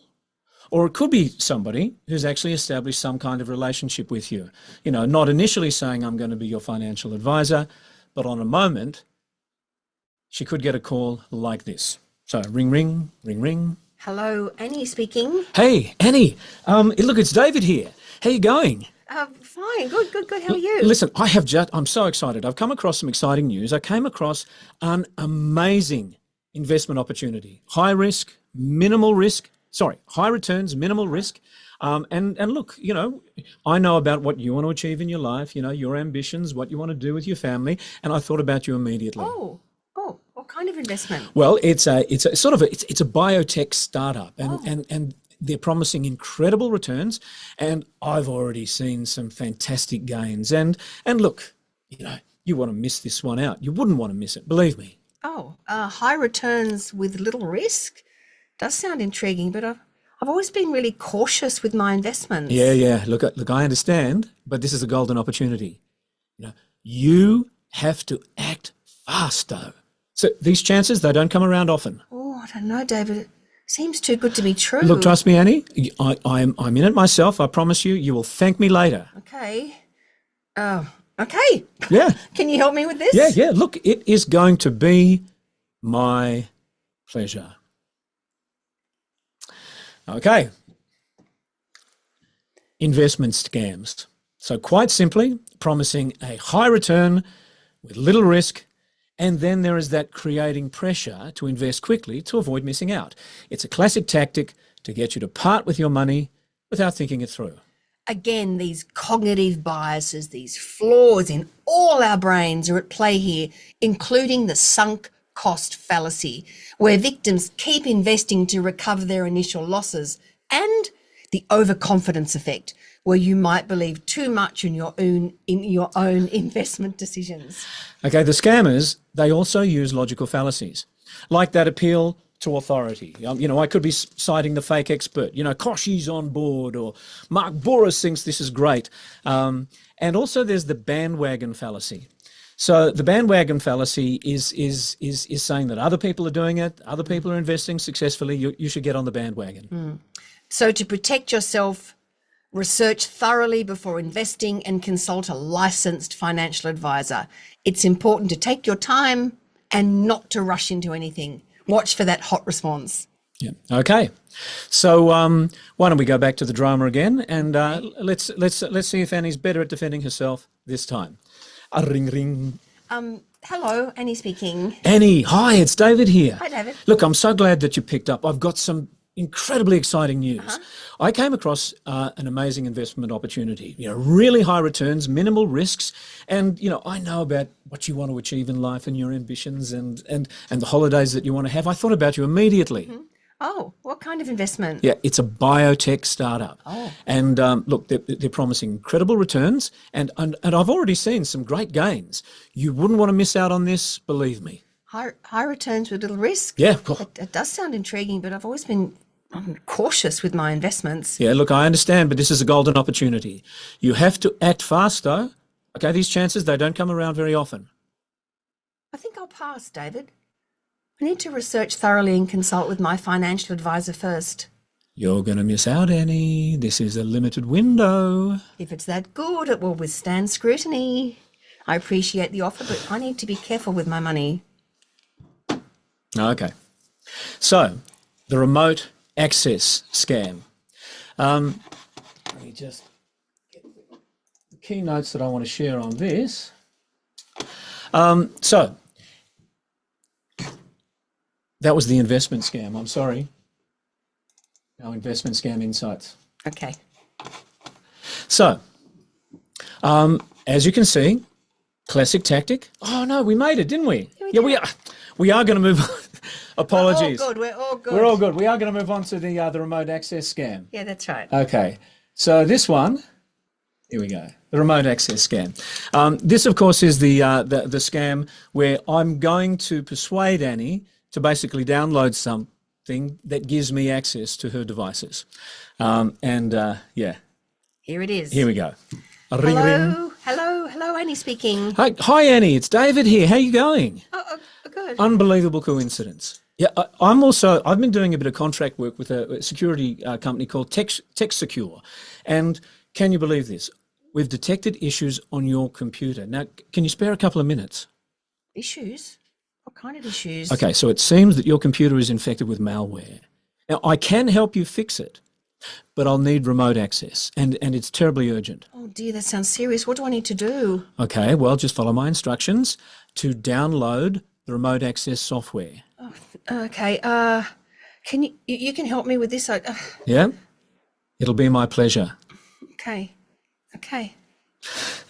[SPEAKER 3] or it could be somebody who's actually established some kind of relationship with you. Not initially saying, I'm going to be your financial advisor, but on a moment, she could get a call like this. So, ring, ring, ring, ring.
[SPEAKER 4] Hello, Annie speaking.
[SPEAKER 3] Hey, Annie. Look, it's David here. How you going?
[SPEAKER 4] Fine. Good. How are you?
[SPEAKER 3] Listen, I'm so excited. I've come across some exciting news. I came across an amazing investment opportunity. High returns, minimal risk. And look, I know about what you want to achieve in your life, your ambitions, what you want to do with your family, and I thought about you immediately.
[SPEAKER 4] Oh, what kind of investment?
[SPEAKER 3] Well, it's a biotech startup, and they're promising incredible returns, and I've already seen some fantastic gains. And look, you want to miss this one out. You wouldn't want to miss it, believe me.
[SPEAKER 4] High returns with little risk does sound intriguing, but I've always been really cautious with my investments.
[SPEAKER 3] Yeah. Look, I understand, but this is a golden opportunity. You have to act fast, though. So these chances, they don't come around often.
[SPEAKER 4] Oh, I don't know, David. It seems too good to be true.
[SPEAKER 3] Look, trust me, Annie. I'm in it myself. I promise you. You will thank me later.
[SPEAKER 4] Okay. Okay.
[SPEAKER 3] Yeah.
[SPEAKER 4] Can you help me with this?
[SPEAKER 3] Yeah. Look, it is going to be my pleasure. Okay. Investment scams. So quite simply, promising a high return with little risk. And then there is that creating pressure to invest quickly to avoid missing out. It's a classic tactic to get you to part with your money without thinking it through.
[SPEAKER 4] Again, these cognitive biases, these flaws in all our brains are at play here, including the sunk cost fallacy, where victims keep investing to recover their initial losses, and the overconfidence effect, where you might believe too much in your own investment decisions. Okay,
[SPEAKER 3] the scammers, they also use logical fallacies, like that appeal to authority. I could be citing the fake expert, Koshi's on board, or Mark Boris thinks this is great. And also there's the bandwagon fallacy. So the bandwagon fallacy is saying that other people are doing it, other people are investing successfully, you should get on the bandwagon.
[SPEAKER 4] So to protect yourself, research thoroughly before investing and consult a licensed financial advisor. It's important to take your time and not to rush into anything. Watch for that hot response.
[SPEAKER 3] Yeah. Okay. So why don't we go back to the drama again, and let's see if Annie's better at defending herself this time. Ring ring.
[SPEAKER 4] Hello, Annie speaking.
[SPEAKER 3] Annie, hi, it's David here.
[SPEAKER 4] Hi, David.
[SPEAKER 3] Look, I'm so glad that you picked up. I've got some incredibly exciting news. I came across an amazing investment opportunity, really high returns, minimal risks. And, I know about what you want to achieve in life and your ambitions and the holidays that you want to have. I thought about you immediately.
[SPEAKER 4] Oh, what kind of investment?
[SPEAKER 3] Yeah, it's a biotech startup.
[SPEAKER 4] Oh.
[SPEAKER 3] And look, they're promising incredible returns. And I've already seen some great gains. You wouldn't want to miss out on this, believe me.
[SPEAKER 4] High returns with little risk?
[SPEAKER 3] Yeah.
[SPEAKER 4] It does sound intriguing, but I've always been cautious with my investments.
[SPEAKER 3] Yeah, look, I understand, but this is a golden opportunity. You have to act fast, though. Okay, these chances, they don't come around very often.
[SPEAKER 4] I think I'll pass, David. I need to research thoroughly and consult with my financial advisor first.
[SPEAKER 3] You're going to miss out, Annie. This is a limited window.
[SPEAKER 4] If it's that good, it will withstand scrutiny. I appreciate the offer, but I need to be careful with my money.
[SPEAKER 3] Okay. So, the remote access scam. Let me just get the key notes that I want to share on this. So, that was the investment scam. I'm sorry. Our investment scam insights.
[SPEAKER 4] Okay.
[SPEAKER 3] So, as you can see, classic tactic. Oh no, we made it, didn't we? Yeah, we are going to move on. Apologies.
[SPEAKER 4] We're all good.
[SPEAKER 3] We're all good. We are going to move on to the remote access scam.
[SPEAKER 4] Yeah, that's right.
[SPEAKER 3] Okay. So this one, here we go. The remote access scam. This, of course, is the scam where I'm going to persuade Annie to basically download something that gives me access to her devices. Yeah.
[SPEAKER 4] Here it is.
[SPEAKER 3] Here we go. Ring, ring.
[SPEAKER 4] Hello, Annie speaking.
[SPEAKER 3] Hi, Annie. It's David here. How you going?
[SPEAKER 4] Oh, good.
[SPEAKER 3] Unbelievable coincidence. Yeah, I've been doing a bit of contract work with a security company called Tech Secure. And can you believe this? We've detected issues on your computer. Now, can you spare a couple of minutes?
[SPEAKER 4] Issues? What kind of issues?
[SPEAKER 3] Okay, so it seems that your computer is infected with malware. Now, I can help you fix it, but I'll need remote access, and it's terribly urgent.
[SPEAKER 4] Oh dear, that sounds serious. What do I need to do?
[SPEAKER 3] Okay, well, just follow my instructions to download the remote access software.
[SPEAKER 4] Oh, okay. Can you can help me with this?
[SPEAKER 3] Yeah? It'll be my pleasure.
[SPEAKER 4] Okay.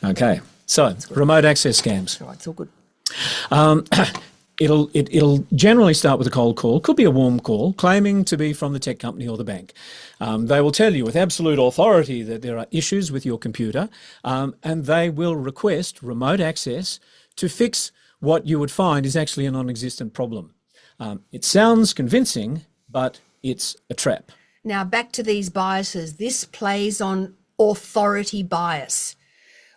[SPEAKER 3] Okay, so remote access scams.
[SPEAKER 4] All right, it's all good.
[SPEAKER 3] It'll generally start with a cold call, could be a warm call, claiming to be from the tech company or the bank. They will tell you with absolute authority that there are issues with your computer, and they will request remote access to fix what you would find is actually a non-existent problem. It sounds convincing, but it's a trap.
[SPEAKER 4] Now back to these biases. This plays on authority bias,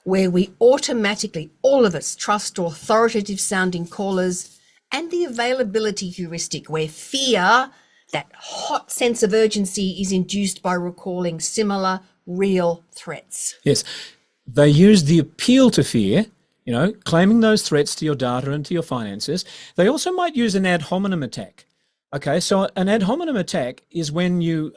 [SPEAKER 4] where we automatically, all of us, trust authoritative sounding callers, and the availability heuristic, where fear, that hot sense of urgency, is induced by recalling similar real threats.
[SPEAKER 3] Yes, they use the appeal to fear, claiming those threats to your data and to your finances. They also might use an ad hominem attack. Okay, so an ad hominem attack is when you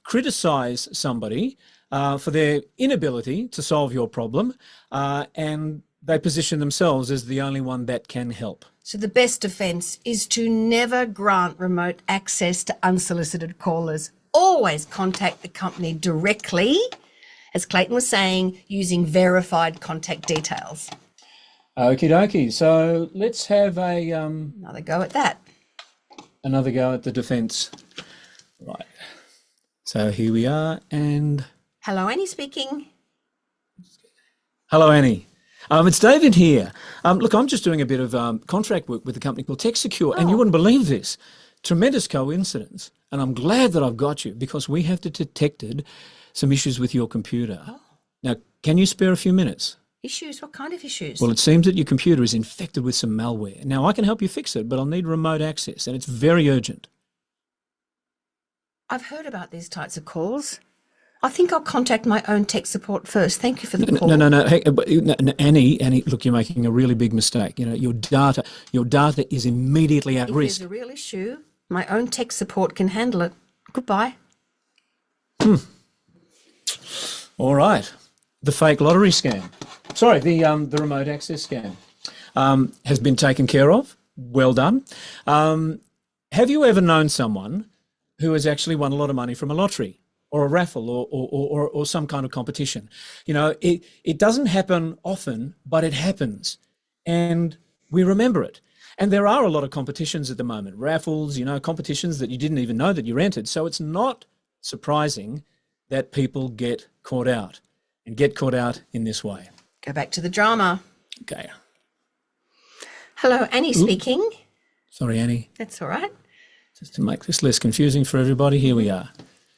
[SPEAKER 3] criticize somebody for their inability to solve your problem, and they position themselves as the only one that can help.
[SPEAKER 4] So the best defense is to never grant remote access to unsolicited callers. Always contact the company directly, as Clayton was saying, using verified contact details.
[SPEAKER 3] Okie dokie. So let's have
[SPEAKER 4] Another go at that.
[SPEAKER 3] Another go at the defense. Right. So here we are, and
[SPEAKER 4] Hello, Annie speaking.
[SPEAKER 3] hello, Annie. It's David here. Look, I'm just doing a bit of contract work with a company called Tech Secure, and you wouldn't believe this. Tremendous coincidence. And I'm glad that I've got you because we have detected some issues with your computer. Now, can you spare a few minutes?
[SPEAKER 4] Issues? What kind of issues?
[SPEAKER 3] Well, it seems that your computer is infected with some malware. Now, I can help you fix it, but I'll need remote access, and it's very urgent.
[SPEAKER 4] I've heard about these types of calls. I think I'll contact my own tech support first. Thank you for the call.
[SPEAKER 3] No. Hey, Annie, look, you're making a really big mistake. Your data is immediately at risk.
[SPEAKER 4] If there's a real issue, my own tech support can handle it. Goodbye.
[SPEAKER 3] All right. The fake lottery scam. Sorry, the remote access scam has been taken care of. Well done. Have you ever known someone who has actually won a lot of money from a lottery or a raffle or some kind of competition? It doesn't happen often, but it happens, and we remember it. And there are a lot of competitions at the moment, raffles, competitions that you didn't even know that you entered. So it's not surprising that people get caught out in this way.
[SPEAKER 4] Go back to the drama.
[SPEAKER 3] Okay.
[SPEAKER 4] Hello, Annie speaking.
[SPEAKER 3] Sorry, Annie.
[SPEAKER 4] That's all right.
[SPEAKER 3] Just to make this less confusing for everybody, here we are.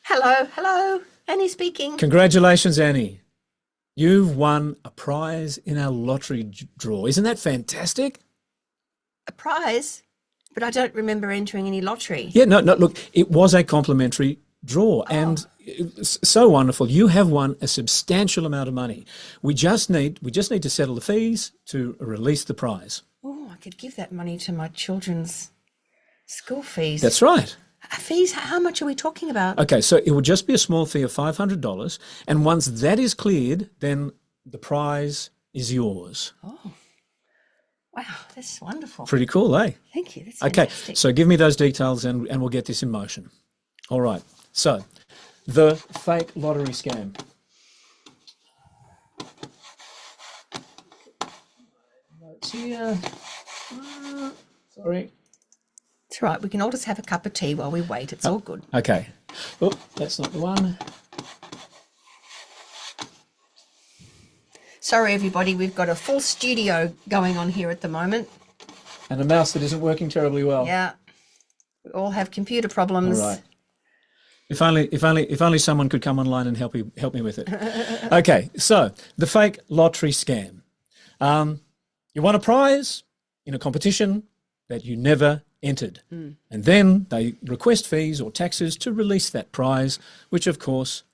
[SPEAKER 4] Hello, Annie speaking.
[SPEAKER 3] Congratulations, Annie. You've won a prize in our lottery draw. Isn't that fantastic?
[SPEAKER 4] A prize? But I don't remember entering any lottery.
[SPEAKER 3] Yeah, no, look, it was a complimentary draw, and it's so wonderful. You have won a substantial amount of money. We just need to settle the fees to release the prize.
[SPEAKER 4] Oh, I could give that money to my children's school fees.
[SPEAKER 3] That's right.
[SPEAKER 4] Fees, how much are we talking about?
[SPEAKER 3] Okay, so it would just be a small fee of $500, and once that is cleared, then the prize is yours.
[SPEAKER 4] Oh, wow, that's wonderful.
[SPEAKER 3] Pretty cool, eh?
[SPEAKER 4] Thank you. That's
[SPEAKER 3] Okay,
[SPEAKER 4] fantastic.
[SPEAKER 3] so give me those details and we'll get this in motion. All right, so the fake lottery scam. Notes here. Sorry.
[SPEAKER 4] It's all right. We can all just have a cup of tea while we wait. It's all good.
[SPEAKER 3] Okay. Oh, that's not the one.
[SPEAKER 4] Sorry, everybody. We've got a full studio going on here at the moment.
[SPEAKER 3] And a mouse that isn't working terribly well.
[SPEAKER 4] Yeah. We all have computer problems.
[SPEAKER 3] All right. If only someone could come online and help me with it. Okay, so the fake lottery scam. You won a prize in a competition that you never entered. And then they request fees or taxes to release that prize, which of course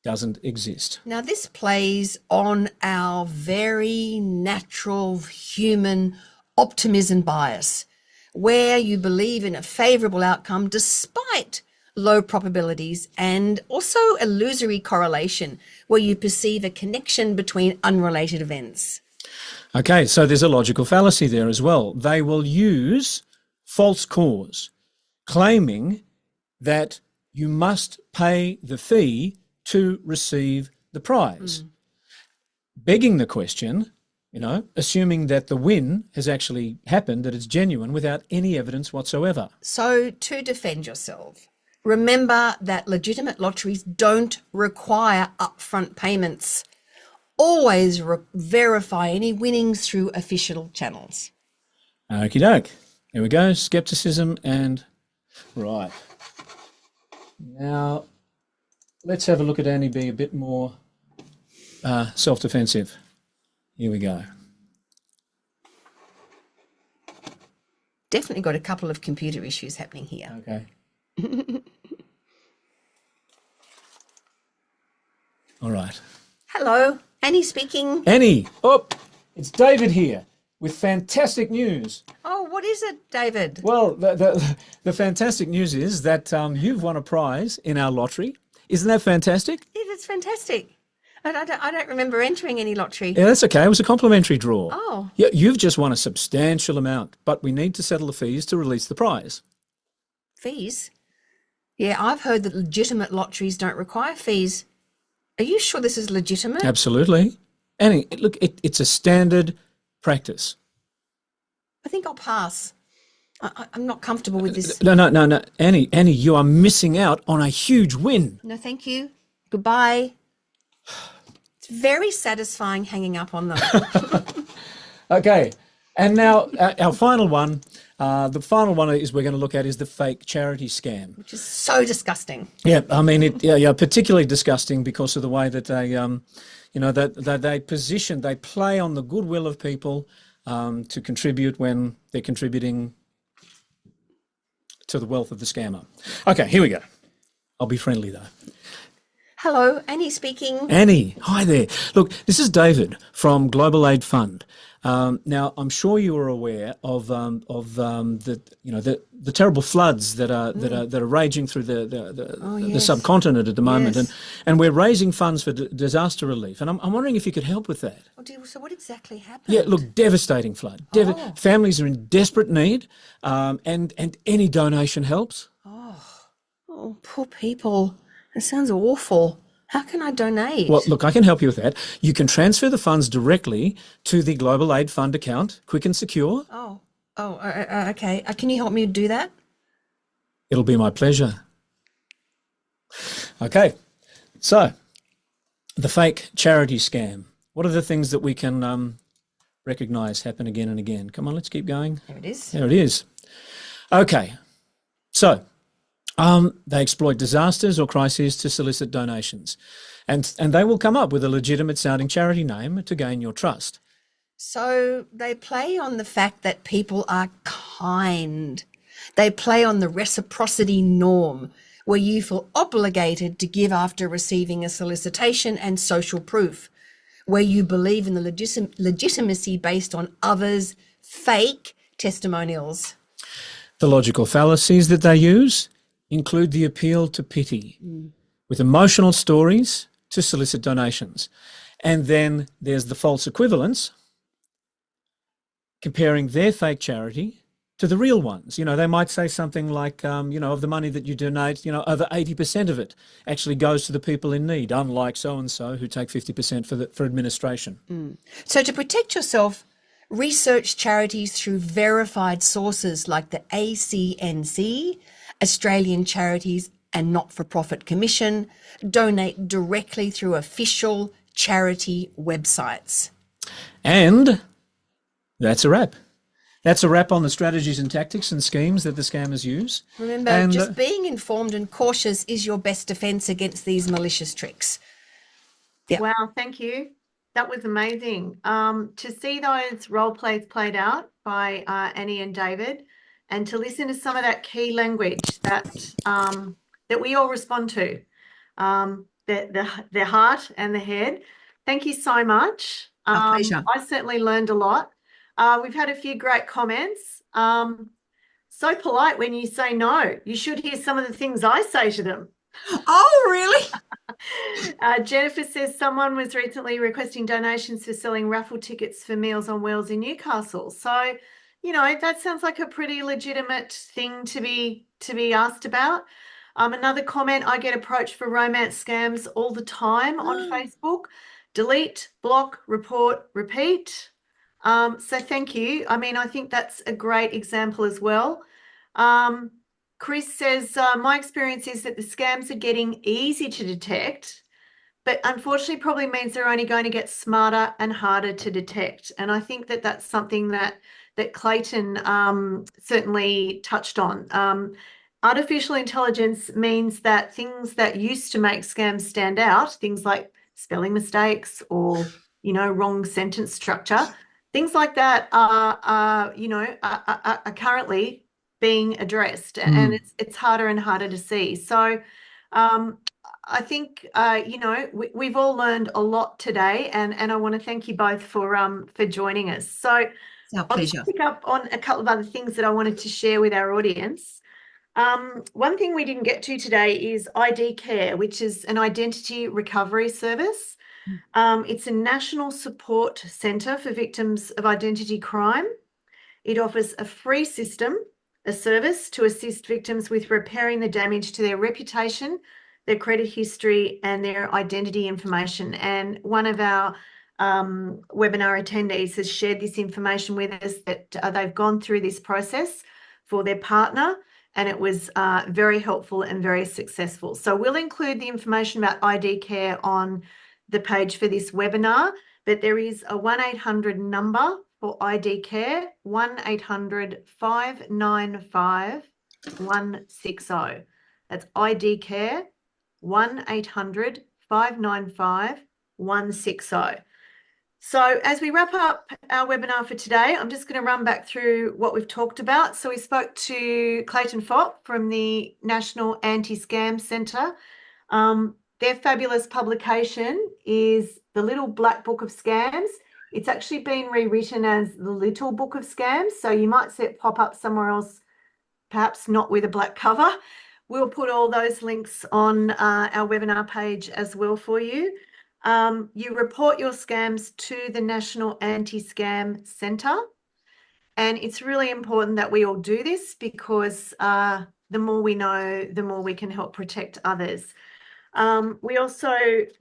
[SPEAKER 3] doesn't exist.
[SPEAKER 4] Now, this plays on our very natural human optimism bias, where you believe in a favourable outcome despite low probabilities, and also illusory correlation, where you perceive a connection between unrelated events.
[SPEAKER 3] Okay, so there's a logical fallacy there as well. They will use false cause, claiming that you must pay the fee to receive the prize. Begging the question, assuming that the win has actually happened, that it's genuine without any evidence whatsoever.
[SPEAKER 4] So to defend yourself, remember that legitimate lotteries don't require upfront payments. Always verify any winnings through official channels.
[SPEAKER 3] Okie doke. Here we go. Skepticism and right. Now, let's have a look at Annie B a bit more self-defensive. Here we go.
[SPEAKER 4] Definitely got a couple of computer issues happening here.
[SPEAKER 3] Okay. All right.
[SPEAKER 4] Hello, Annie speaking.
[SPEAKER 3] Annie, it's David here with fantastic news.
[SPEAKER 4] Oh, what is it, David?
[SPEAKER 3] Well, the fantastic news is that you've won a prize in our lottery. Isn't that fantastic?
[SPEAKER 4] Yeah, that's fantastic. I don't remember entering any lottery.
[SPEAKER 3] Yeah, that's okay. It was a complimentary draw.
[SPEAKER 4] Oh.
[SPEAKER 3] Yeah, you've just won a substantial amount, but we need to settle the fees to release the prize.
[SPEAKER 4] Fees? Yeah, I've heard that legitimate lotteries don't require fees. Are you sure this is legitimate?
[SPEAKER 3] Absolutely. Annie, look, it's a standard practice.
[SPEAKER 4] I think I'll pass. I'm not comfortable with this.
[SPEAKER 3] No. Annie, you are missing out on a huge win.
[SPEAKER 4] No, thank you. Goodbye. It's very satisfying hanging up on them.
[SPEAKER 3] Okay, and now our final one. The final one is we're going to look at is the fake charity scam,
[SPEAKER 4] Which is so disgusting.
[SPEAKER 3] Yeah, I mean, particularly disgusting because of the way that they, they play on the goodwill of people to contribute when they're contributing to the wealth of the scammer. Okay, here we go. I'll be friendly though.
[SPEAKER 4] Hello, Annie speaking.
[SPEAKER 3] Annie, hi there. Look, this is David from Global Aid Fund. Now, I'm sure you are aware of the terrible floods that are raging through the subcontinent at the moment,
[SPEAKER 4] Yes.
[SPEAKER 3] and we're raising funds for disaster relief. And I'm wondering if you could help with that.
[SPEAKER 4] Oh dear, so what exactly happened?
[SPEAKER 3] Yeah, look, devastating flood. Families are in desperate need, and any donation helps.
[SPEAKER 4] Oh, poor people. It sounds awful. How can I donate?
[SPEAKER 3] Well, look, I can help you with that. You can transfer the funds directly to the Global Aid Fund account, quick and secure.
[SPEAKER 4] Okay. Can you help me do that?
[SPEAKER 3] It'll be my pleasure. Okay, so the fake charity scam. What are the things that we can recognise happen again and again? Come on, let's keep going.
[SPEAKER 4] There it is.
[SPEAKER 3] There it is. Okay, so they exploit disasters or crises to solicit donations, and they will come up with a legitimate sounding charity name to gain your trust.
[SPEAKER 4] So they play on the fact that people are kind. They play on the reciprocity norm, where you feel obligated to give after receiving a solicitation and social proof, where you believe in the legitimacy based on others' fake testimonials.
[SPEAKER 3] The logical fallacies that they use include the appeal to pity, with emotional stories to solicit donations. And then there's the false equivalence, comparing their fake charity to the real ones. They might say something like, of the money that you donate, over 80% of it actually goes to the people in need, unlike so-and-so who take 50% for administration.
[SPEAKER 4] So to protect yourself, research charities through verified sources like the ACCC, Australian Charities and Not-for-Profit Commission, donate directly through official charity websites.
[SPEAKER 3] And that's a wrap. That's a wrap on the strategies and tactics and schemes that the scammers use.
[SPEAKER 4] Remember, just being informed and cautious is your best defence against these malicious tricks. Yeah.
[SPEAKER 1] Wow, thank you. That was amazing. To see those role plays played out by Annie and David, and to listen to some of that key language that we all respond to, the heart and the head. Thank you so much.
[SPEAKER 4] Our pleasure.
[SPEAKER 1] I certainly learned a lot. We've had a few great comments. So polite when you say no. You should hear some of the things I say to them.
[SPEAKER 4] Oh, really?
[SPEAKER 1] Jennifer says someone was recently requesting donations for selling raffle tickets for Meals on Wheels in Newcastle. So, that sounds like a pretty legitimate thing to be asked about. Another comment, I get approached for romance scams all the time on Facebook. Delete, block, report, repeat. So thank you. I think that's a great example as well. Chris says, my experience is that the scams are getting easy to detect, but unfortunately probably means they're only going to get smarter and harder to detect. And I think that that's something that Clayton certainly touched on. Artificial intelligence means that things that used to make scams stand out, things like spelling mistakes or, wrong sentence structure, things like that are currently being addressed, and it's harder and harder to see. So I think we've all learned a lot today, and I want to thank you both for joining us. So
[SPEAKER 4] it's our pleasure.
[SPEAKER 1] I'll pick up on a couple of other things that I wanted to share with our audience. One thing we didn't get to today is ID Care, which is an identity recovery service. It's a national support centre for victims of identity crime. It offers a free a service to assist victims with repairing the damage to their reputation, their credit history, and their identity information. And one of our webinar attendees has shared this information with us that they've gone through this process for their partner, and it was very helpful and very successful. So we'll include the information about ID Care on the page for this webinar, but there is a 1-800 number for ID Care, 1-800-595-160. That's ID Care, 1-800-595-160. So as we wrap up our webinar for today, I'm just going to run back through what we've talked about. So we spoke to Clayton Fopp from the National Anti-Scam Centre. Their fabulous publication is The Little Black Book of Scams. It's actually been rewritten as The Little Book of Scams, so you might see it pop up somewhere else, perhaps not with a black cover. We'll put all those links on our webinar page as well for you. You report your scams to the National Anti-Scam Centre, and it's really important that we all do this because the more we know, the more we can help protect others. We also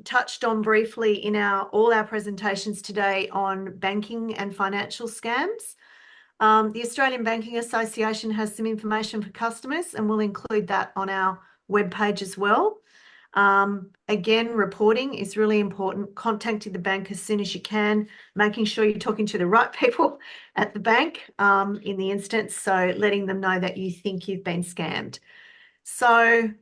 [SPEAKER 1] touched on briefly in all our presentations today on banking and financial scams. The Australian Banking Association has some information for customers, and we'll include that on our webpage as well. Again, reporting is really important. Contacting the bank as soon as you can, making sure you're talking to the right people at the bank in the instance, so letting them know that you think you've been scammed. So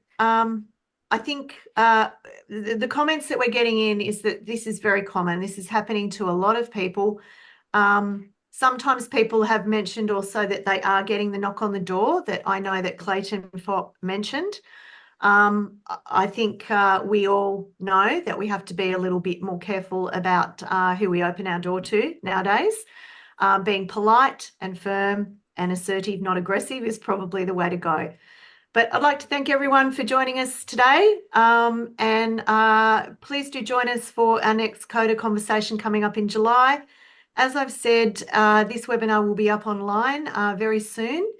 [SPEAKER 1] I think the comments that we're getting in is that this is very common. This is happening to a lot of people. Sometimes people have mentioned also that they are getting the knock on the door that I know that Clayton Fopp mentioned. I think we all know that we have to be a little bit more careful about who we open our door to nowadays. Being polite and firm and assertive, not aggressive, is probably the way to go. But I'd like to thank everyone for joining us today. And please do join us for our next COTA conversation coming up in July. As I've said, this webinar will be up online very soon.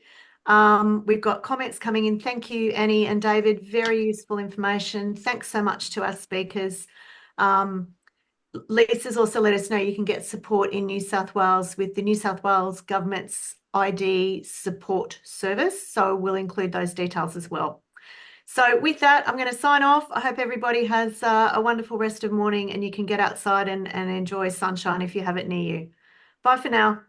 [SPEAKER 1] We've got comments coming in. Thank you, Annie and David. Very useful information. Thanks so much to our speakers. Lisa's also let us know you can get support in New South Wales with the New South Wales Government's ID support service. So we'll include those details as well. So with that, I'm going to sign off. I hope everybody has a wonderful rest of morning and you can get outside and enjoy sunshine if you have it near you. Bye for now.